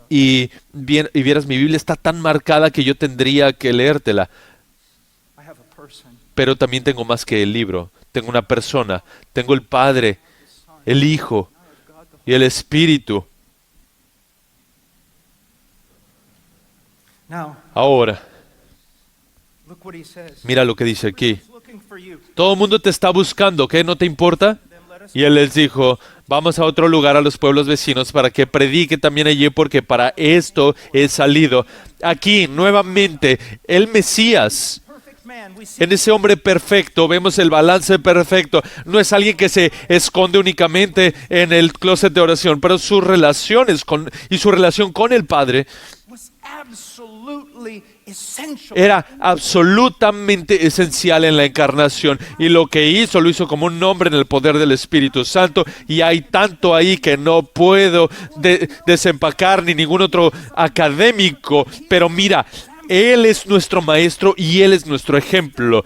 y vieras mi Biblia está tan marcada que yo tendría que leértela. I have a person, Pero también tengo más que el libro. Tengo una persona. Tengo el Padre, el Hijo y el Espíritu. Now, Ahora, look what he says. mira lo que dice aquí. He's looking for you. Todo el mundo te está buscando, ¿qué? ¿No te importa? Then let us Y él les dijo, vamos a otro lugar, a los pueblos vecinos, para que predique también allí, porque para esto he salido. Aquí, nuevamente, el Mesías. perfect man. We see En ese hombre perfecto vemos el balance perfecto. No es alguien que se esconde únicamente en el closet de oración, pero sus relaciones y su relación con el Padre was absolutely essential. era absolutamente esencial en la encarnación. Y lo que hizo, lo hizo como un hombre en el poder del Espíritu Santo. Y hay tanto ahí que no puedo desempacar ni ningún otro académico. Pero mira, Él es nuestro maestro y Él es nuestro ejemplo.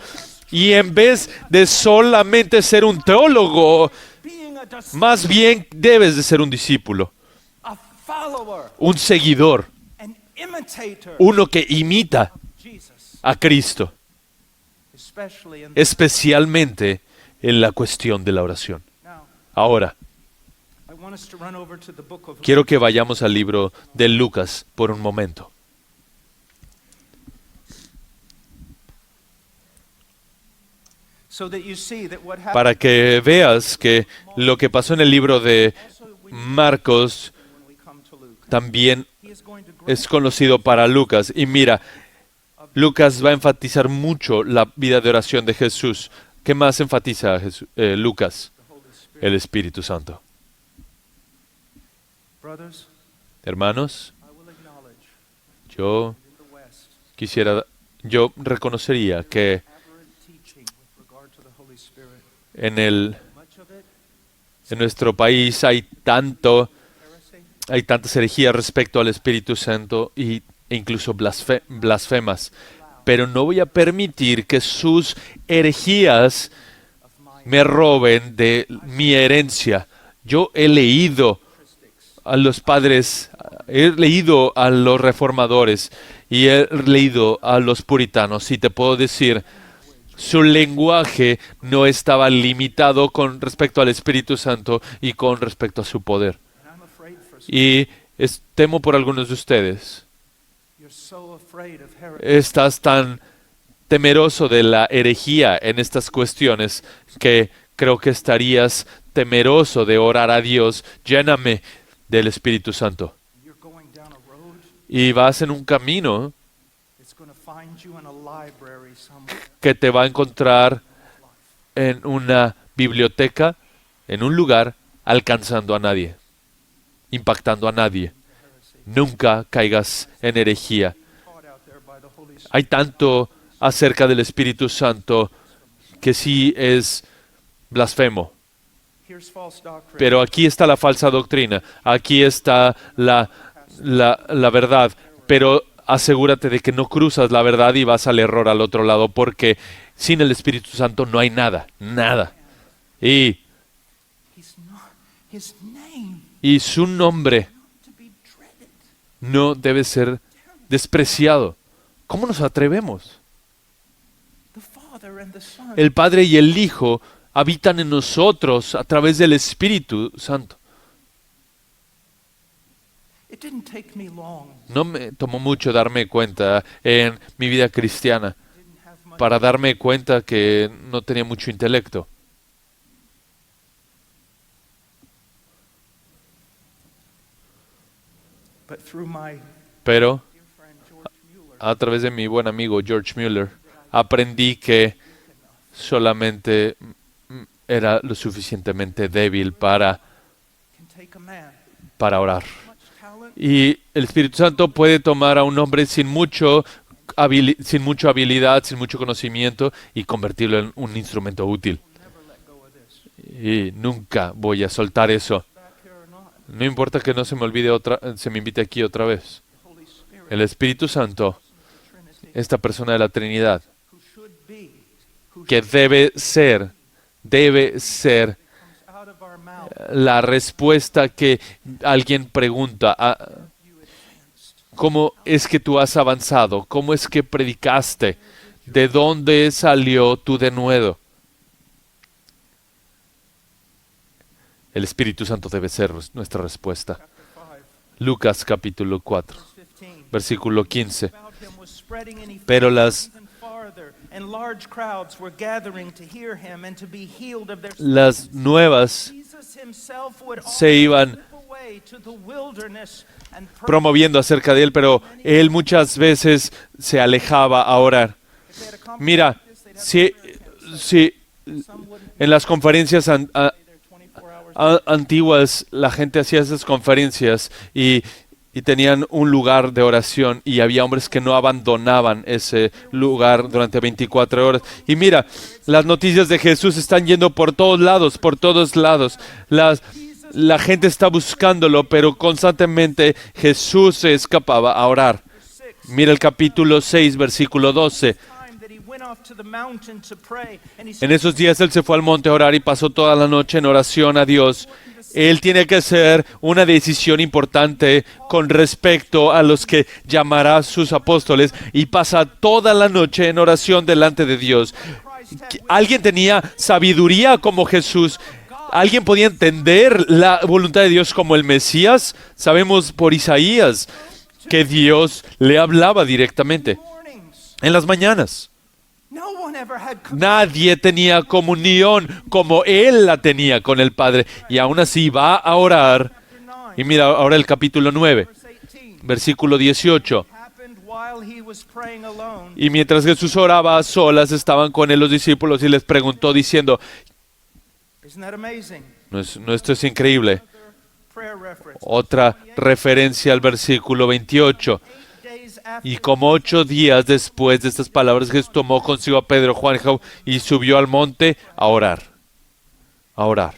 Y en vez de solamente ser un teólogo, Being a más bien debes de ser un discípulo, a follower, un seguidor, an imitator uno que imita of Jesus, a Cristo, especially in especialmente en la cuestión de la oración. now. Ahora, I want us to run over to the book of quiero que vayamos al libro de Lucas por un momento. so that you see that what happened Para que veas que lo que pasó en el libro de also we Marcos when we come to Luke. también He is going to es conocido para Lucas. Y mira, Lucas va a enfatizar mucho la vida de oración de Jesús. ¿Qué más enfatiza Lucas? the Holy Spirit. El Espíritu Santo. Brothers, Hermanos, I will acknowledge yo in the West yo reconocería que aberrant teaching with regard to the Holy Spirit. much of it en nuestro país hay heresy. tantas herejías respecto al Espíritu Santo e incluso blasfemas. Pero no voy a permitir que sus herejías Of my me roben de mi herencia. Yo he leído a los padres, he leído a los reformadores y he leído a los puritanos y te puedo decir, su lenguaje no estaba limitado con respecto al Espíritu Santo y con respecto a su poder. and I'm afraid for some. Y temo por algunos de ustedes. You're so afraid of heresy. Estás tan temeroso de la herejía en estas cuestiones que creo que estarías temeroso de orar a Dios, lléname del Espíritu Santo. You're going down a road. Y vas en un camino It's going to find you in a library somewhere. que te va a encontrar en una biblioteca, en un lugar, alcanzando a nadie, impactando a nadie. Nunca caigas en herejía. Taught out there by the Holy Spirit. Hay tanto acerca del Espíritu Santo que sí es blasfemo. Here's false doctrine. Pero aquí está la falsa doctrina, aquí está la verdad, pero asegúrate de que no cruzas la verdad y vas al error al otro lado, porque sin el Espíritu Santo no hay nada, nada. Y He's not, his name su nombre to be dreaded. no debe ser despreciado. ¿Cómo nos atrevemos? The Father and the Son. El Padre y el Hijo habitan en nosotros a través del Espíritu Santo. It didn't take me long. No me tomó mucho darme cuenta en mi vida cristiana Didn't have much. para darme cuenta que no tenía mucho intelecto. But through my Pero dear friend George Mueller, a través de mi buen amigo George Mueller, aprendí que solamente era lo suficientemente débil can take a man, para orar. much talent, Y el Espíritu Santo puede tomar a un hombre sin mucha habilidad, sin mucho conocimiento y convertirlo en un instrumento útil. never let go of this. Y nunca voy a soltar eso. Back here or not, No importa que no se me olvide se me invite aquí otra vez. the Holy Spirit, El Espíritu Santo, the Trinity, esta persona de la Trinidad, who should be, who que debe ser comes out of our mouth, la respuesta que alguien pregunta. you advanced. ¿Cómo es que tú has avanzado? ¿Cómo es que predicaste? ¿De dónde salió tu denuedo? El Espíritu Santo debe ser nuestra respuesta. Chapter 5, Lucas capítulo 4, verse 15. versículo 15. About him was spreading and he Pero fled las even farther, and large crowds were gathering to hear him and to be healed of their las nuevas Jesus himself would se often iban slip away to the wilderness and pray. promoviendo acerca de él, pero él muchas veces se alejaba a orar. If they had a conference Mira, like this, they'd have si some wouldn't en las conferencias be there 24 hours. antiguas la gente hacía esas conferencias y tenían un lugar de oración y había hombres que no abandonaban ese lugar durante 24 horas. Y mira, las noticias de Jesús están yendo por todos lados, por todos lados. La gente está buscándolo, pero constantemente Jesús se escapaba a orar. Mira el capítulo 6, versículo 12. Time that he went off to the mountain to pray, and he En esos días él se fue al monte a orar y pasó toda la noche en oración a Dios. Él tiene que hacer una decisión importante con respecto a los que llamará sus apóstoles y pasa toda la noche en oración delante de Dios. ¿Alguien tenía sabiduría como Jesús? ¿Alguien podía entender la voluntad de Dios como el Mesías? Sabemos por Isaías que Dios le hablaba directamente mornings. en las mañanas. No one ever had Nadie tenía comunión como él la tenía con el Padre. Y aún así va a orar. chapter 9, Y mira ahora el capítulo 9, verse 18. versículo 18. Happened while he was praying alone. Y mientras Jesús oraba a solas, estaban con él los discípulos y les preguntó diciendo, Isn't that amazing? no, esto es increíble. Prayer reference. Otra referencia al versículo 28. 8 days after Y como 8 días después de estas palabras, Jesús tomó consigo a Pedro, Juan y Jacobo y subió al monte a orar. A orar.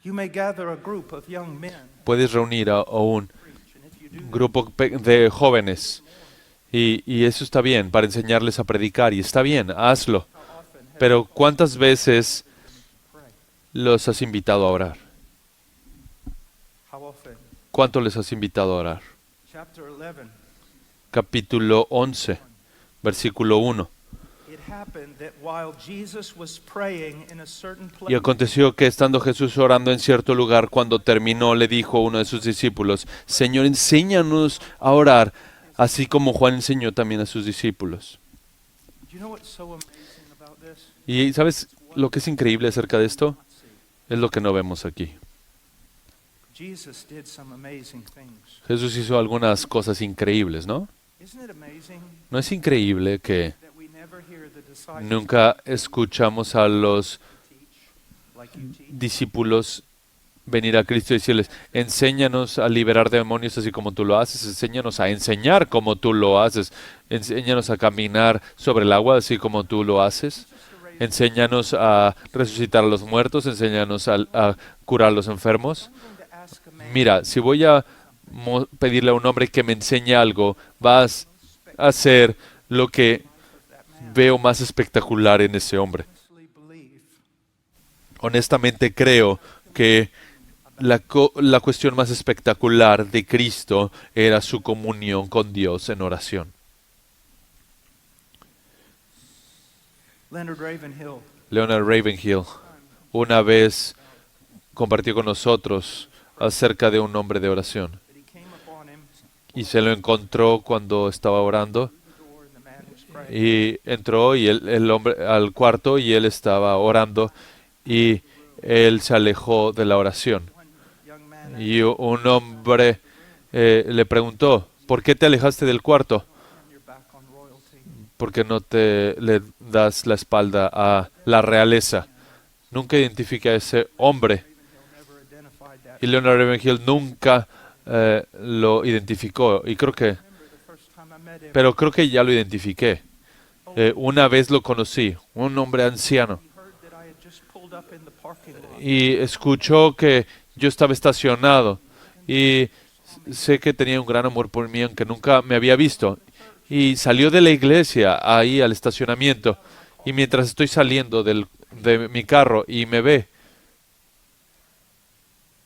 you may gather a group of young men Puedes reunir a un preach, and if you do grupo de jóvenes y eso está bien para enseñarles a predicar y está bien, hazlo. how often have Pero ¿cuántas veces you prayed? los has invitado a orar? How often? ¿Cuánto les has invitado a orar? Chapter 11. Capítulo 11, versículo 1. It happened that while Jesus was praying in a certain Y place, aconteció que estando Jesús orando en cierto lugar, cuando terminó, le dijo a uno de sus discípulos, Señor, enséñanos a orar, así como Juan enseñó también a sus discípulos. do you know what's so amazing about this? Y ¿sabes lo que es increíble acerca de esto? Es lo que no vemos aquí. Jesus did some amazing things. Jesús hizo algunas cosas increíbles, ¿no? Isn't it amazing ¿No es increíble que that we never hear the disciples nunca escuchamos a los teach like you teach? discípulos venir a Cristo y decirles, enséñanos a liberar demonios así como tú lo haces, enséñanos a enseñar como tú lo haces, enséñanos a caminar sobre el agua así como tú lo haces, enséñanos a resucitar a los muertos, enséñanos a curar a los enfermos. I'm going to ask a man Mira, si voy a pedirle a un hombre que me enseñe algo, vas a hacer lo que veo más espectacular en ese hombre. honestly believe Honestamente creo que la cuestión más espectacular de Cristo era su comunión con Dios en oración. Leonard Ravenhill Leonard Ravenhill una vez compartió con nosotros acerca de un hombre de oración that he came upon him y se lo encontró cuando estaba orando the door and the man was praying. y entró y el hombre al cuarto y él estaba orando y él se alejó de la oración. Y un hombre le preguntó, ¿por qué te alejaste del cuarto? turn your back on royalty. ¿Por qué no te le das la espalda a la realeza? Nunca identifiqué a ese hombre. Ravenhill never identified that. Y Leonard Ravenhill nunca lo identificó. Y creo que, Remember the first time I met him. pero creo que ya lo identifiqué. Una vez lo conocí, un hombre anciano. He heard that I had just pulled up in the parking lot. Y escuchó que yo estaba estacionado. Y sé que tenía un gran amor por mí, aunque nunca me había visto. Y salió de la iglesia ahí al estacionamiento. Y mientras estoy saliendo de mi carro y me ve,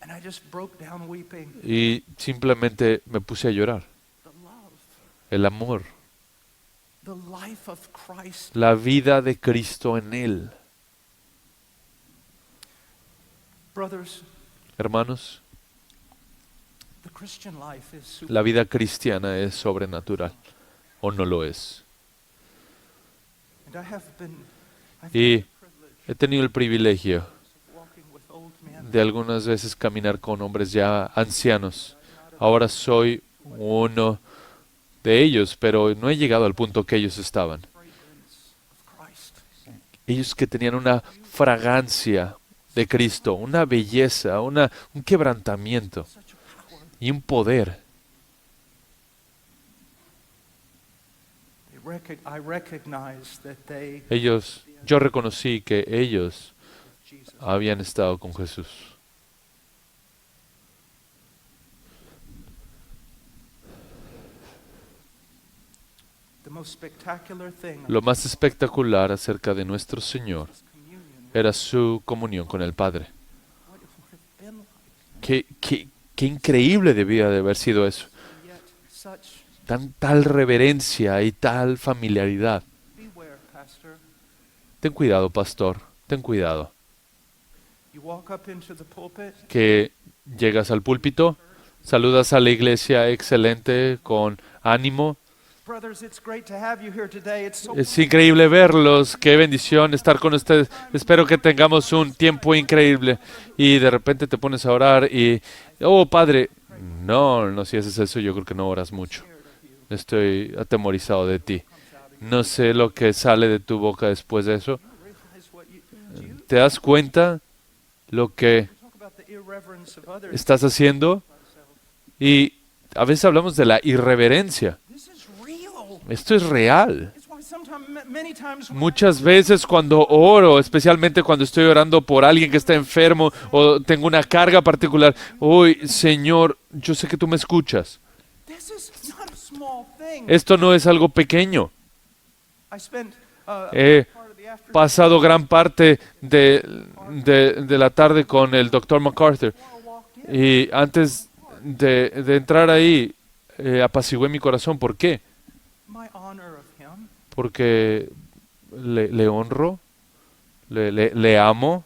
And I just broke down weeping. y simplemente me puse a llorar. The love, El amor, the life of Christ. la vida de Cristo en él. Brothers, Hermanos, the Christian life is la vida cristiana es sobrenatural, o no lo es. And I've Y had the privilege he tenido el privilegio of walking with old men. de algunas veces caminar con hombres ya ancianos. Ahora soy uno de ellos, pero no he llegado al punto que ellos estaban. Fragrance of Christ. Ellos que tenían una fragancia de Cristo, una belleza, un quebrantamiento Such a power. y un poder. I recognize that they Yo reconocí que ellos Jesus. habían estado con Jesús. The most spectacular thing Lo más espectacular acerca de nuestro Señor was communion. era su comunión con el Padre. What it would have been like. Qué increíble debía de haber sido eso. And yet, such Tal reverencia y tal familiaridad. beware, Pastor. Ten cuidado, pastor, ten cuidado. You walk up into the pulpit. Que llegas al púlpito, saludas a la iglesia excelente con ánimo. Brothers, it's great to have you here today. It's so Es increíble verlos, qué bendición estar con ustedes. Espero que tengamos un tiempo increíble. Y de repente te pones a orar y, oh Padre, no, si haces eso yo creo que no oras mucho. Estoy atemorizado de ti. No sé lo que sale de tu boca después de eso. realize what you ¿Te das cuenta lo que talk about the irreverence of others. estás haciendo? Y a veces hablamos de la irreverencia. This is real. Esto es real. It's why sometimes, many times, when Muchas veces cuando oro, especialmente cuando estoy orando por alguien que está enfermo o tengo una carga particular, uy, Señor, yo sé que tú me escuchas. this is not a small thing. Esto no es algo pequeño. I spent He part of the afternoon pasado gran parte de la tarde con el Dr. MacArthur before I walked in. y antes de entrar ahí, apacigué mi corazón. ¿Por qué? My honor of him, Porque le honro, le amo.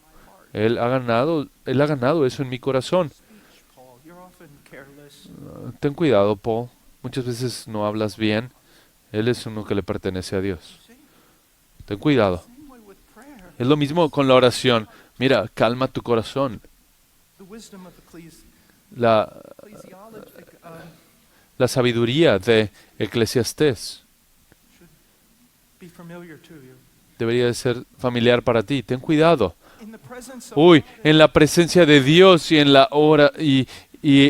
Él ha ganado eso en mi corazón. speech, Paul. You're often careless. Ten cuidado, Paul. Muchas veces no hablas bien. Él es uno que le pertenece a Dios. See? Ten cuidado. Same way with prayer. Es lo mismo con la oración. Mira, calma tu corazón. The wisdom of La ecclesiology la sabiduría de Eclesiastés should be familiar to you. debería de ser familiar para ti. Ten cuidado. In the presence of Uy, God, en la presencia de Dios y en la hora y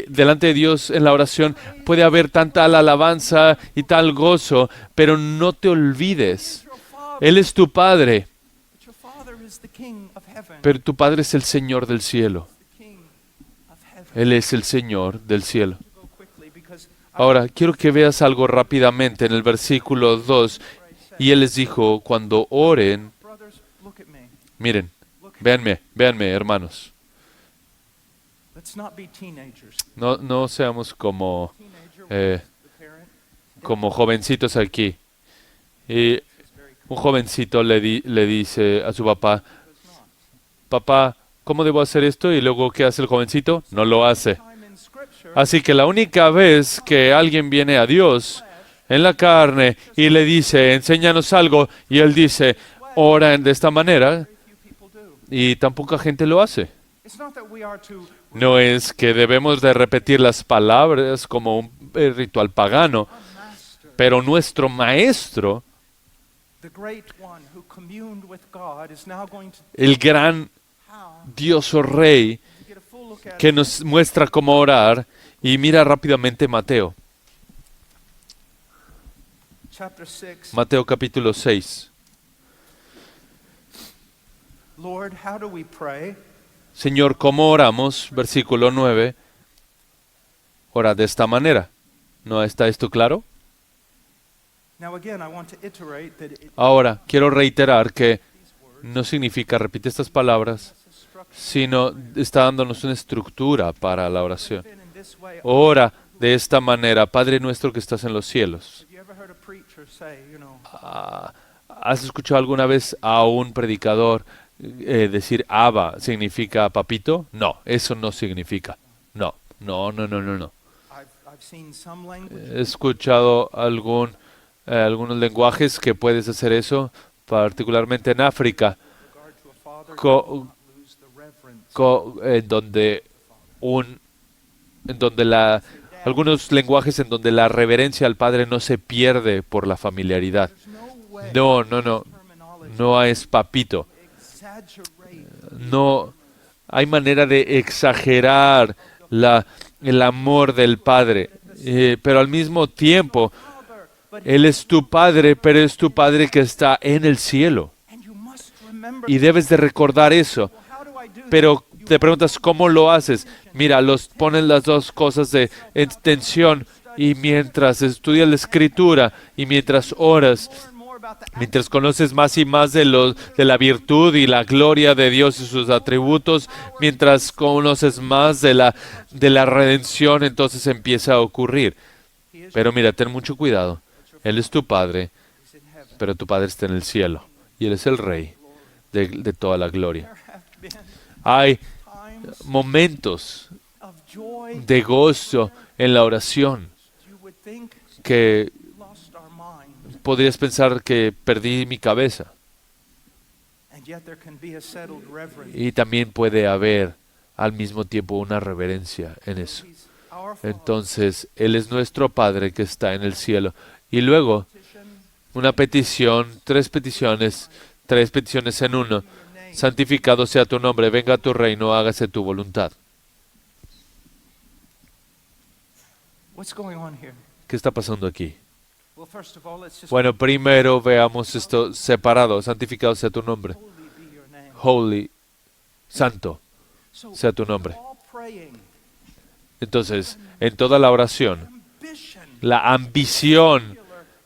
delante de Dios en la oración puede haber tanta alabanza y tal gozo, pero no te olvides. your Father, Él es tu Padre, but your Father is the King of heaven. pero tu Padre es el Señor del cielo. The King of heaven. Él es el Señor del cielo. To go quickly because Ahora, quiero que veas algo rápidamente en el versículo 2. Y Él les dijo, cuando oren, brothers, look at me. miren, Look at me. véanme, hermanos. Let's not be teenagers. No seamos como, Teenager, eh, the parent como jovencitos aquí. Y is very un jovencito le dice a su papá, does not. papá, ¿cómo debo hacer esto? Y luego, ¿qué hace el jovencito? No lo hace. Time in Scripture, Así que la única vez que alguien viene a Dios en la carne y le dice, enséñanos algo, y Él dice, ora de esta manera, very few people do. y tan poca gente lo hace. It's not that we are to No es que debemos de repetir las palabras como un ritual pagano, master, pero nuestro maestro, the great one who communed with God, is now going to el gran how Dios o Rey, to get a full look at que nos muestra cómo orar, y mira rápidamente Mateo, chapter 6. Mateo capítulo 6. Lord, how do we pray? Señor, ¿cómo oramos? Versículo 9. Ora de esta manera. ¿No está esto claro? Now again, I want to iterate that Ahora, quiero reiterar que no significa repite estas palabras, it's a structure. sino está dándonos una estructura para la oración. Been in this way. Ora de esta manera, Padre nuestro que estás en los cielos. Have you ever heard a preacher say, ¿Has escuchado alguna vez a un predicador decir Abba significa papito? No, eso no significa. No, no, no, no, no, no. I've seen some language He escuchado algunos lenguajes que puedes hacer eso, particularmente en África, with regard to a father co- who not lose the reverence. en donde algunos lenguajes en donde la reverencia al Padre no se pierde por la familiaridad. There's no way No, no, no, terminology no es papito. exaggerate No hay manera de exagerar el amor del Padre, pero al mismo tiempo, Father, but Él es tu Padre, pero es tu Padre que está en el cielo. and you must remember. Y debes de recordar eso. Well, how do I do that? Pero te preguntas, ¿cómo lo haces? Mira, ponen las dos cosas de en tensión y mientras estudias la Escritura y mientras oras, More and more about the mientras conoces más y más de la virtud y la gloria de Dios y sus atributos, mientras conoces más de la redención, entonces empieza a ocurrir. Pero mira, ten mucho cuidado. Él es tu Padre, acts in heaven. pero tu Padre está en el cielo y Él es el Rey de toda la gloria. There have been Hay times momentos of joy. de gozo en la oración You would think que we lost our mind, podrías pensar que perdí mi cabeza. and yet there can be a settled reverence. Y también puede haber al mismo tiempo una reverencia en eso. He's our Father. Entonces, Él es nuestro Padre que está en el cielo. Y luego, Petition, una petición, tres peticiones en uno. your name. Santificado sea tu nombre, venga tu reino, hágase tu voluntad. What's going on here? ¿Qué está pasando aquí? Well, first of all, let's just Bueno, primero veamos esto separado. Santificado sea tu nombre. holy be your name. Holy, santo So, sea tu nombre. all praying, Entonces, en toda la oración, ambition, la ambición,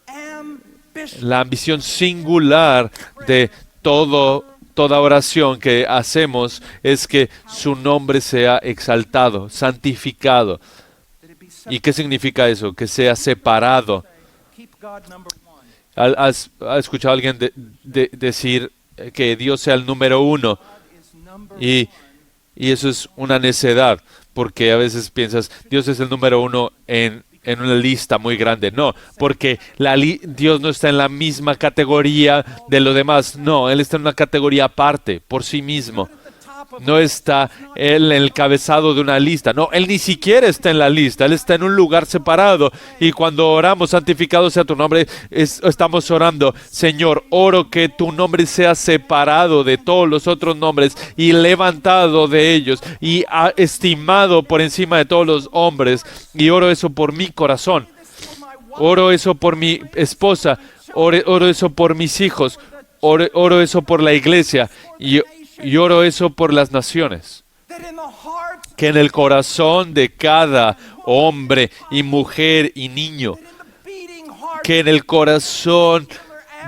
ambition. la ambición singular de toda oración que hacemos es que su nombre sea exaltado, santificado. That it be ¿Y qué significa eso? Que sea separado. keep God number one. ¿Has escuchado a alguien decir que Dios sea el número uno? God is number Y, one. y eso es una necedad, porque a veces piensas, Dios es el número uno en una lista muy grande. No, porque Dios no está en la misma categoría de lo demás. No, Él está en una categoría aparte, por sí mismo. At the top of No está Él en el cabezado de una lista. No, Él ni siquiera está en la lista. Él está en un lugar separado. Y cuando oramos, santificado sea tu nombre, estamos orando, Señor, oro que tu nombre sea separado de todos los otros nombres y levantado de ellos y estimado por encima de todos los hombres. Y oro eso por mi corazón. for my wife, Oro eso por mi esposa. Oro eso por mis hijos. Oro eso por la iglesia. Y oro eso por las naciones. that in the hearts, Que en el corazón de cada hombre y mujer y niño, that in the beating heart, que en el corazón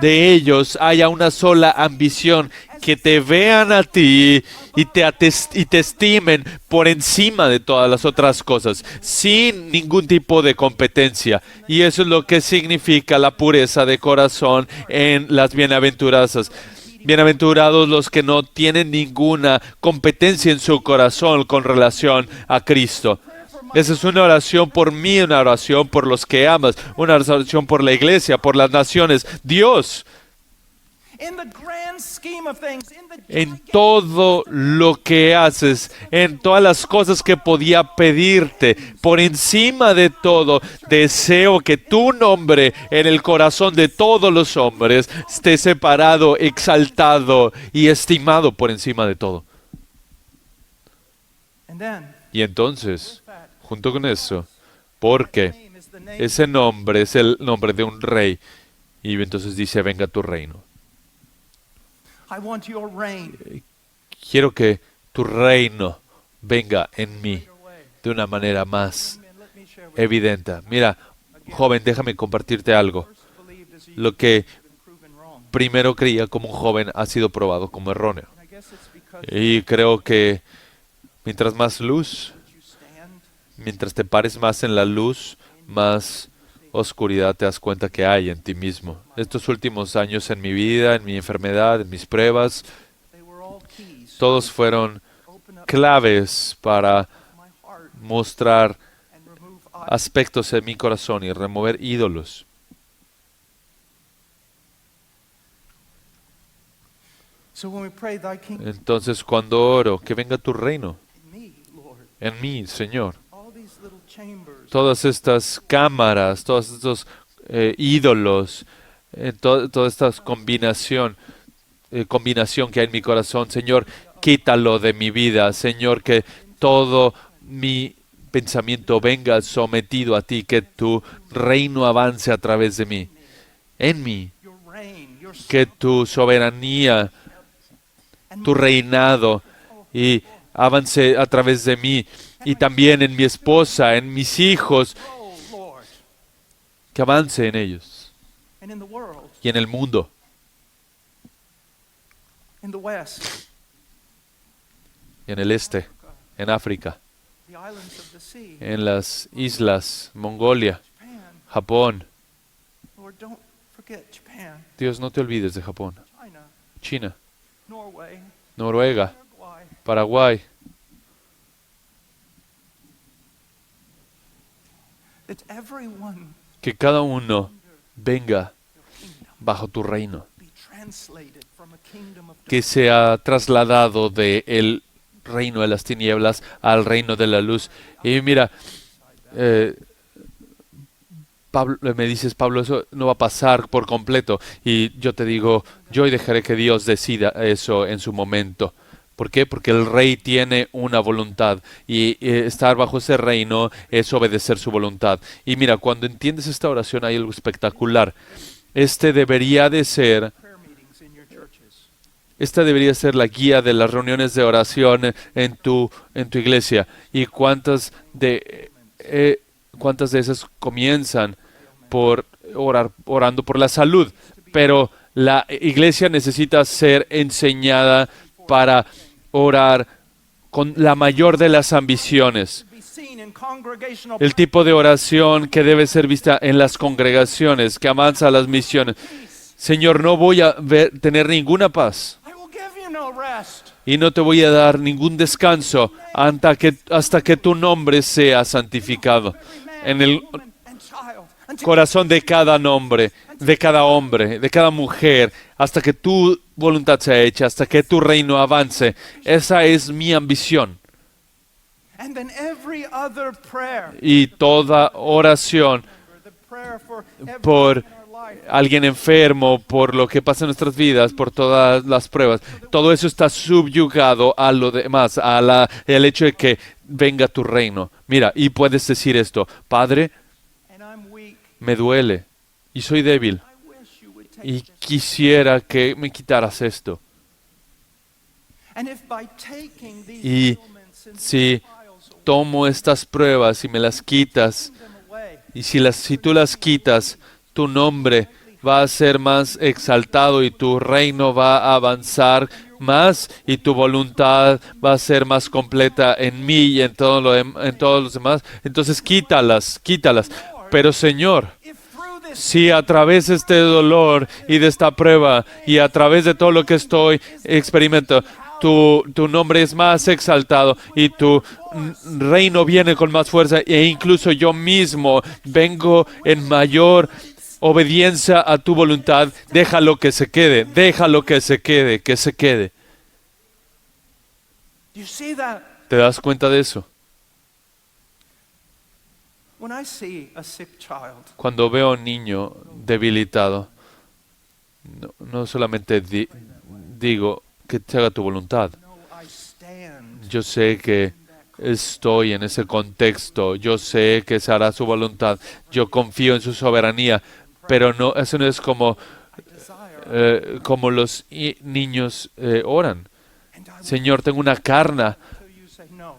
de ellos haya una sola ambición, que te vean a ti y te estimen por encima de todas las otras cosas, sin ningún tipo de competencia. Y eso es lo que significa la pureza de corazón en las bienaventuranzas. Bienaventurados los que no tienen ninguna competencia en su corazón con relación a Cristo. Esa es una oración por mí, una oración por los que amas, una oración por la iglesia, por las naciones. Dios, in the grand scheme of things, in the En gigantic todo lo que haces, en todas las cosas que podía pedirte, por encima de todo, deseo que tu nombre en el corazón de todos los hombres esté separado, exaltado y estimado por encima de todo. And then, Y entonces, junto con eso, porque name is the name ese nombre es el nombre de un rey, y entonces dice, venga tu reino. I want your reign. Quiero que tu reino venga en mí Your way. de una manera más Amen. Let me share with evidente. Mira, joven, déjame compartirte algo. you. First believed as a Lo youth, que been proven wrong. primero creía como un joven ha sido probado como erróneo. And I guess it's because Y creo que mientras más luz, you stand, mientras te pares más en la luz, más oscuridad te das cuenta que hay en ti mismo. Estos últimos años en mi vida, en mi enfermedad, en mis pruebas, they were all keys. todos fueron Open up claves para my heart mostrar and remove aspectos en mi corazón y remover ídolos. So when we pray, thy kingdom Entonces, cuando oro, que venga tu reino in me, Lord. en mí, Señor. All these little chambers, Todas estas cámaras, todos estos ídolos, toda esta combinación que hay en mi corazón, Señor, quítalo de mi vida, Señor, que todo mi pensamiento venga sometido a ti, que tu reino avance a través de mí, en mí, your reign, your que tu soberanía, tu reinado y avance a través de mí y también en mi esposa, en mis hijos, oh Lord, que avance en ellos and in the world, y en el mundo, in the West, en el este, en África, the islands of the sea, en las islas, Mongolia, Japan. Japón. Lord, don't forget Japan, Dios, no te olvides de Japón, China, China, Norway, Noruega, Paraguay. Paraguay, That everyone que cada uno venga bajo tu reino, be translated from a kingdom of que sea trasladado de el reino de las tinieblas al reino de la luz. Y mira, Pablo, me dices, Pablo, eso no va a pasar por completo. Y yo te digo, yo dejaré que Dios decida eso en su momento. ¿Por qué? Porque el rey tiene una voluntad y estar bajo ese reino es obedecer su voluntad. Y mira, cuando entiendes esta oración hay algo espectacular. Debería de ser prayer meetings in your churches. Esta debería ser la guía de las reuniones de oración en tu iglesia. ¿Y cuántas de esas comienzan por orando por la salud? Pero la iglesia necesita ser enseñada para orar con la mayor de las ambiciones. Be seen in congregational El tipo de oración que debe ser vista en las congregaciones, que avanza a las misiones. Señor, no voy a tener ninguna paz I will give you no rest. y no te voy a dar ningún descanso hasta que tu nombre sea santificado en el Woman and child. Until corazón de cada hombre, de cada mujer, hasta que tu voluntad sea hecha, hasta que tu reino avance. Esa es mi ambición. and then every other prayer. Y toda oración The prayer for por everyone in our life. alguien enfermo, por lo que pasa en nuestras vidas, por todas las pruebas, todo eso está subyugado a lo demás, el hecho de que venga tu reino. Mira, y puedes decir esto, Padre, And I'm weak. me duele y soy débil I wish you would take y this. quisiera que me quitaras esto. And if by taking these Y ailments and si these trials away, tomo estas pruebas y me las quitas, them away, y si tú las quitas, tu nombre va a ser más exaltado y tu reino va a avanzar más y tu voluntad va a ser más completa en mí y en todos los demás. Entonces quítalas. Pero Señor, if through this si a través de este dolor y de esta prueba y a través de todo lo que estoy experimentando, tu nombre es más exaltado y tu reino viene con más fuerza e incluso yo mismo vengo en mayor obediencia a tu voluntad, déjalo que se quede, déjalo que se quede, que se quede. Do you see that? ¿Te das cuenta de eso? When I see a sick child, Cuando veo a un niño debilitado, no solamente digo que te haga tu voluntad. no, I stand. Yo sé que estoy en ese contexto, yo sé que se hará su voluntad, yo confío en su soberanía, pero no, eso no es como, I desire. como los niños oran. And I will Señor, tengo una carga, until you say no.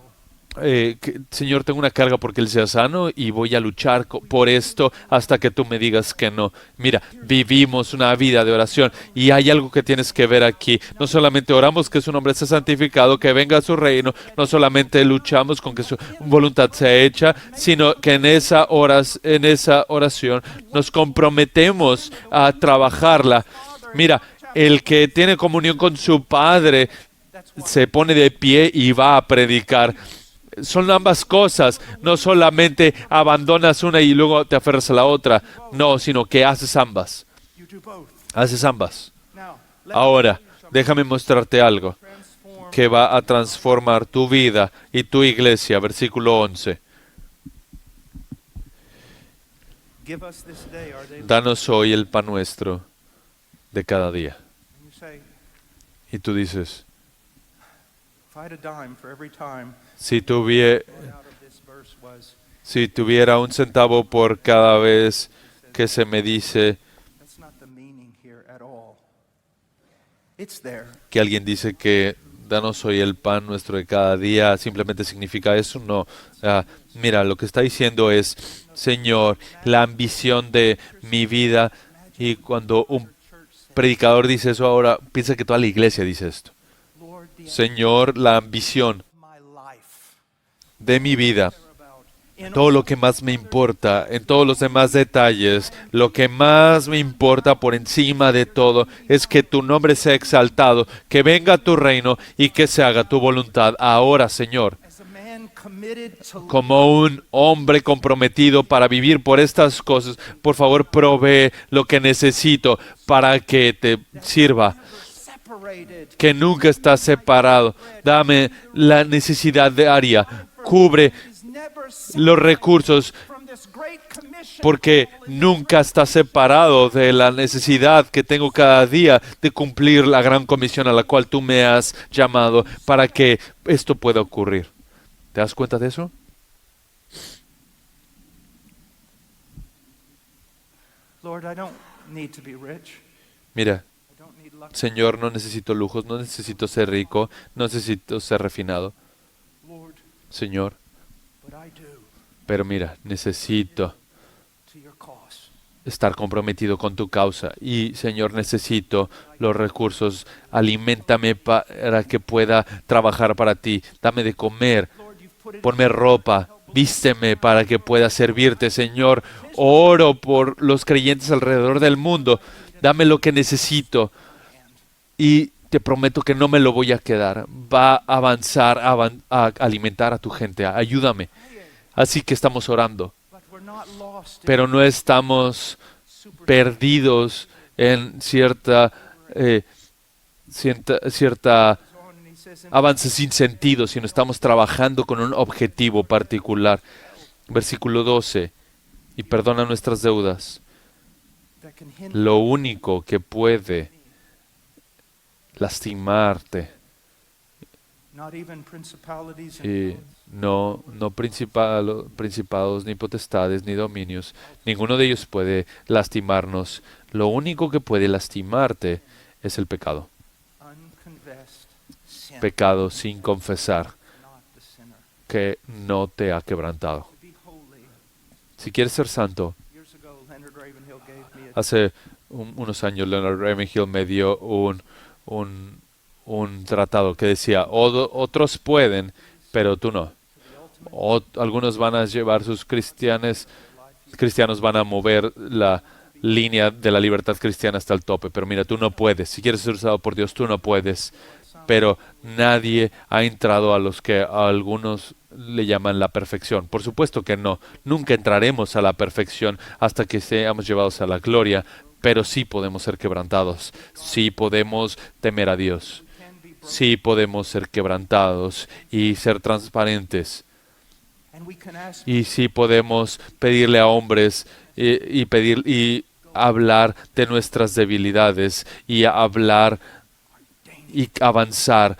Señor, tengo una carga porque Él sea sano y voy a luchar por esto hasta que tú me digas que no. Mira, vivimos una vida de oración y hay algo que tienes que ver aquí. No solamente oramos que su nombre sea santificado, que venga a su reino, no solamente luchamos con que su voluntad sea hecha, sino que en esa oración nos comprometemos a trabajarla. Mira, el que tiene comunión con su Padre se pone de pie y va a predicar. Son ambas cosas, no solamente abandonas una y luego te aferras a la otra, no, sino que haces ambas, You do both. haces ambas. Now, let Ahora, déjame mostrarte algo me transform. que va a transformar tu vida y tu iglesia, versículo 11. Give us this day our daily. Danos hoy el pan nuestro de cada día. And you say, Y tú dices, if I had a dime for every time si tuviera out of this verse was, un centavo por cada vez que se me dice that's not the meaning here at all. It's there. que alguien dice que danos hoy el pan nuestro de cada día, simplemente significa eso, no. Mira, lo que está diciendo es, Señor, la ambición de mi vida, y cuando un predicador dice eso ahora, piensa que toda la iglesia dice esto. Lord, the Señor, la ambición my life. de mi vida, About in todo lo que más me importa, en todos los demás detalles, lo que más me importa por encima de todo es que tu nombre sea exaltado, que venga tu reino y que se haga tu voluntad ahora, Señor. as a man committed to Como un hombre comprometido para vivir por estas cosas, por favor, provee lo que necesito para que te sirva, separated. que nunca estás separado. Dame la necesidad diaria, cubre He's never los recursos, from this great commission. porque nunca estás separado de la necesidad que tengo cada día de cumplir la gran comisión a la cual tú me has llamado para que esto pueda ocurrir. ¿Te das cuenta de eso? Lord, I don't need to be rich. Mira, I don't need luxury. Señor, no necesito lujos, no necesito ser rico, no necesito ser refinado, Lord, Señor, but I do pero mira, necesito to your cause. estar comprometido con tu causa y, Señor, necesito los recursos, aliméntame para que pueda trabajar para ti, dame de comer, Lord, you've put it ponme ropa, vísteme para que pueda servirte, Señor. Oro por los creyentes alrededor del mundo. Dame lo que necesito y te prometo que no me lo voy a quedar. Va a avanzar, a alimentar a tu gente. Ayúdame. Así que estamos orando, but we're not lost in pero no estamos perdidos en cierta on. And he says in avance sin sentido, sino estamos trabajando con un objetivo particular. Versículo 12. Y perdona nuestras deudas. that can hinder Lo único que puede lastimarte, not even principalities and y powers. no principados, ni potestades, ni dominios, ninguno de ellos puede lastimarnos. Lo único que puede lastimarte es el pecado. Unconfessed sin, Pecado sin confesar, not the sinner. que no te ha quebrantado. To be holy. Si quieres ser santo, Years ago, Leonard Ravenhill gave me a hace unos años Leonard Ravenhill me dio un tratado que decía, otros pueden, pero tú no. Algunos van a llevar sus cristianos van a mover la línea de la libertad cristiana hasta el tope, pero mira, tú no puedes. Si quieres ser usado por Dios, tú no puedes. pero nadie ha entrado a los que a algunos le llaman la perfección. Por supuesto que no, nunca entraremos a la perfección hasta que seamos llevados a la gloria, pero sí podemos ser quebrantados, sí podemos temer a Dios, sí podemos ser quebrantados y ser transparentes, y sí podemos pedirle a hombres y hablar de nuestras debilidades y hablar y avanzar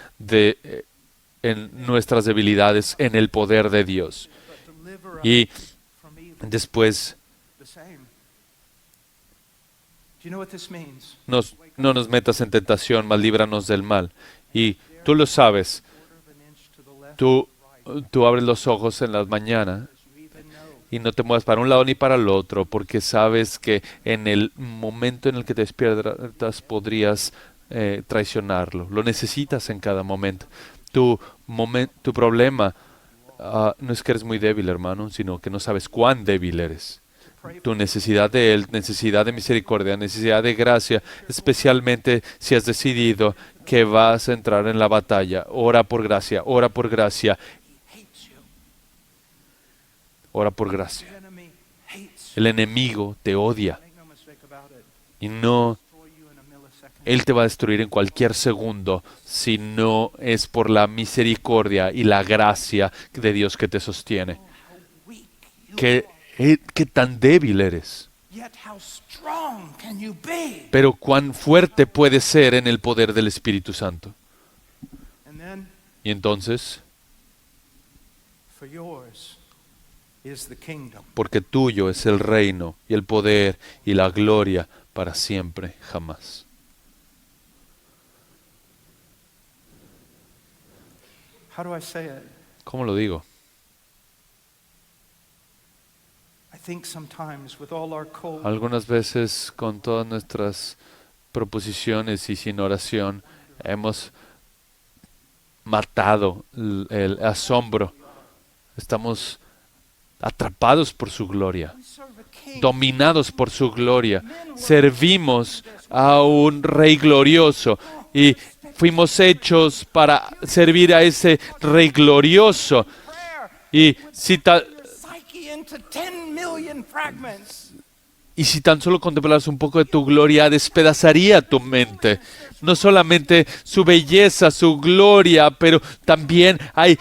en nuestras debilidades en el poder de Dios. Y después no nos metas en tentación, mas líbranos del mal. Y tú lo sabes, tú abres los ojos en la mañana y no te muevas para un lado ni para el otro, porque sabes que en el momento en el que te despiertas podrías traicionarlo. Lo necesitas en cada momento. Tu problema no es que eres muy débil, hermano, sino que no sabes cuán débil eres. Tu necesidad de Él, necesidad de misericordia, necesidad de gracia, especialmente si has decidido que vas a entrar en la batalla. Ora por gracia, ora por gracia. Ora por gracia. El enemigo te odia y no, Él te va a destruir en cualquier segundo si no es por la misericordia y la gracia de Dios que te sostiene. ¿Qué tan débil eres? Pero cuán fuerte puedes ser en el poder del Espíritu Santo. Y entonces, porque tuyo es el reino y el poder y la gloria para siempre, jamás. ¿Cómo lo digo? Algunas veces con todas nuestras proposiciones y sin oración hemos matado el asombro. Estamos atrapados por su gloria, dominados por su gloria. Servimos a un Rey glorioso y fuimos hechos para servir a ese Rey glorioso. Y si tan solo contemplaras un poco de tu gloria, despedazaría tu mente. No solamente su belleza, su gloria, pero también hay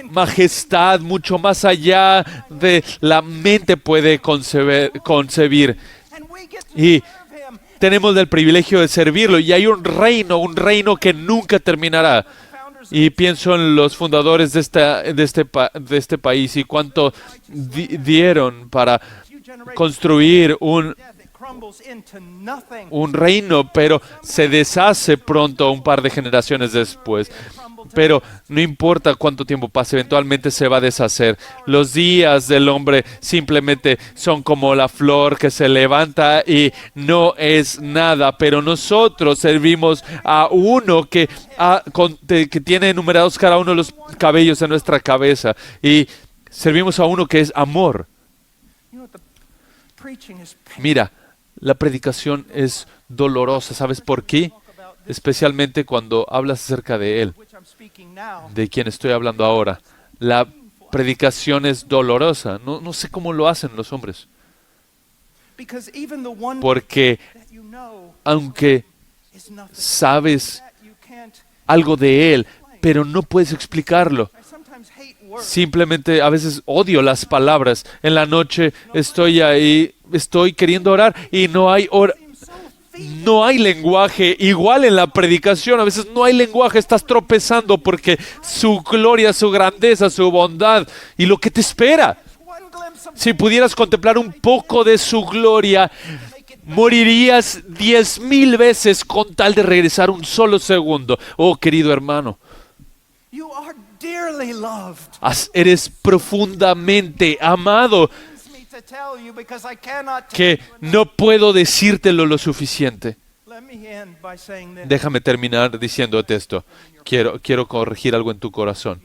majestad mucho más allá de la mente puede concebir. Y tenemos el privilegio de servirlo. Y hay un reino que nunca terminará. Y pienso en los fundadores de este país y cuánto dieron para construir un reino, pero se deshace pronto un par de generaciones después. Pero no importa cuánto tiempo pase, eventualmente se va a deshacer. Los días del hombre simplemente son como la flor que se levanta y no es nada. Pero nosotros servimos a uno que tiene enumerados cada uno de los cabellos de nuestra cabeza. Y servimos a uno que es amor. Mira, la predicación es dolorosa. ¿Sabes por qué? Especialmente cuando hablas acerca de Él, de quien estoy hablando ahora. La predicación es dolorosa. No sé cómo lo hacen los hombres. Porque aunque sabes algo de Él, pero no puedes explicarlo. Simplemente a veces odio las palabras. En la noche estoy ahí, estoy queriendo orar y no hay lenguaje. Igual en la predicación, a veces no hay lenguaje, estás tropezando porque su gloria, su grandeza, su bondad y lo que te espera. Si pudieras contemplar un poco de su gloria, morirías 10,000 veces con tal de regresar un solo segundo. Oh, querido hermano, eres profundamente amado, que no puedo decírtelo lo suficiente. Déjame terminar diciéndote esto. Quiero corregir algo en tu corazón.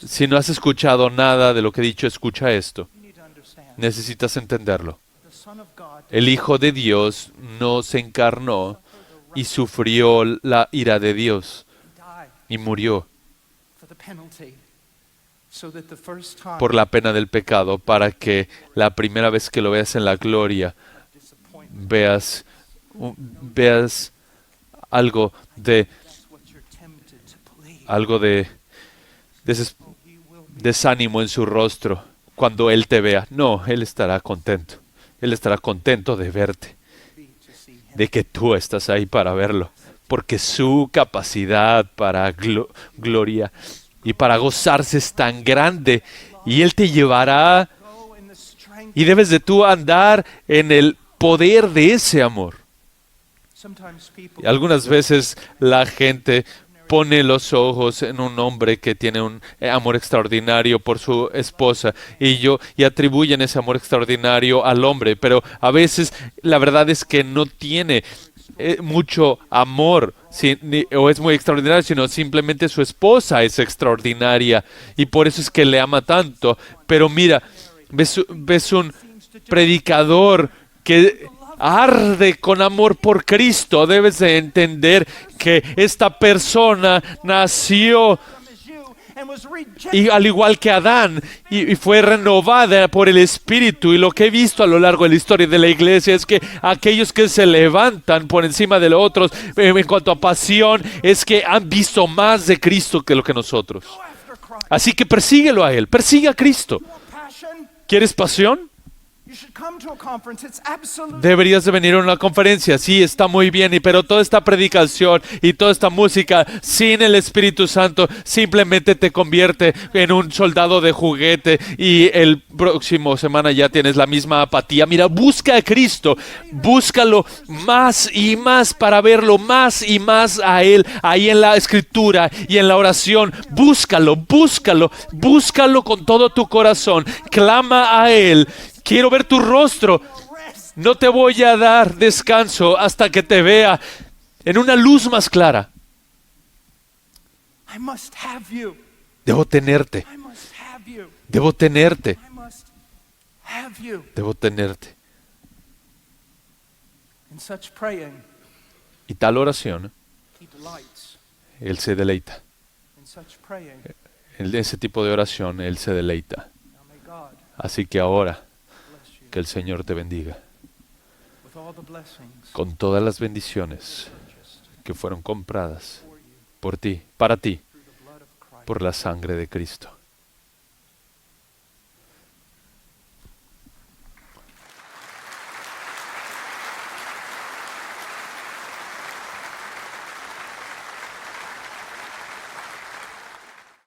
Si no has escuchado nada de lo que he dicho, escucha esto. Necesitas entenderlo. El Hijo de Dios no se encarnó y sufrió la ira de Dios He died y murió for the penalty so that the first time por la pena del pecado, para que la primera vez que lo veas en la gloria disappointment, veas, veas algo de that's what you're tempted to believe. deses- Oh, he will be desánimo en su rostro cuando Él te vea. No, Él estará contento. Él estará contento de verte, to see him. de que tú estás ahí para verlo, porque su capacidad para gloria y para gozarse es tan grande, y Él te llevará, Go in the strength. y debes de tú andar en el poder de ese amor. Sometimes people Algunas veces la gente pone los ojos en un hombre que tiene un amor extraordinario por su esposa y atribuyen ese amor extraordinario al hombre, pero a veces la verdad es que no tiene mucho amor o es muy extraordinario, sino simplemente su esposa es extraordinaria y por eso es que le ama tanto. Pero mira, ves un predicador que arde con amor por Cristo. Debes de entender que esta persona nació as you and was rejected. y al igual que Adán y fue renovada por el Espíritu. Y lo que he visto a lo largo de la historia de la iglesia es que aquellos que se levantan por encima de los otros en cuanto a pasión es que han visto más de Cristo que lo que nosotros. Go after Christ. Así que persíguelo a Él, persigue a Cristo. Want passion? ¿Quieres pasión? You should come to a conference. It's absolutely Deberías de venir a una conferencia, sí, está muy bien, pero toda esta predicación y toda esta música sin el Espíritu Santo simplemente te convierte en un soldado de juguete y el próximo semana ya tienes la misma apatía. Mira, busca a Cristo, búscalo más y más para verlo más y más a Él, ahí en la Escritura y en la oración. Búscalo, búscalo, búscalo con todo tu corazón, clama a Él. Quiero ver tu rostro. rest. No te voy a dar descanso hasta que te vea en una luz más clara. I must have you. Debo tenerte, I must have you. debo tenerte, I must have you. debo tenerte. In such praying, Y tal oración, he delights. Él se deleita. In such praying, En ese tipo de oración, Él se deleita. now may God Así que ahora, bless you que el Señor te bendiga with all the blessings con todas las bendiciones purchased que fueron compradas for you por ti, para ti, through the blood of Christ. por la sangre de Cristo.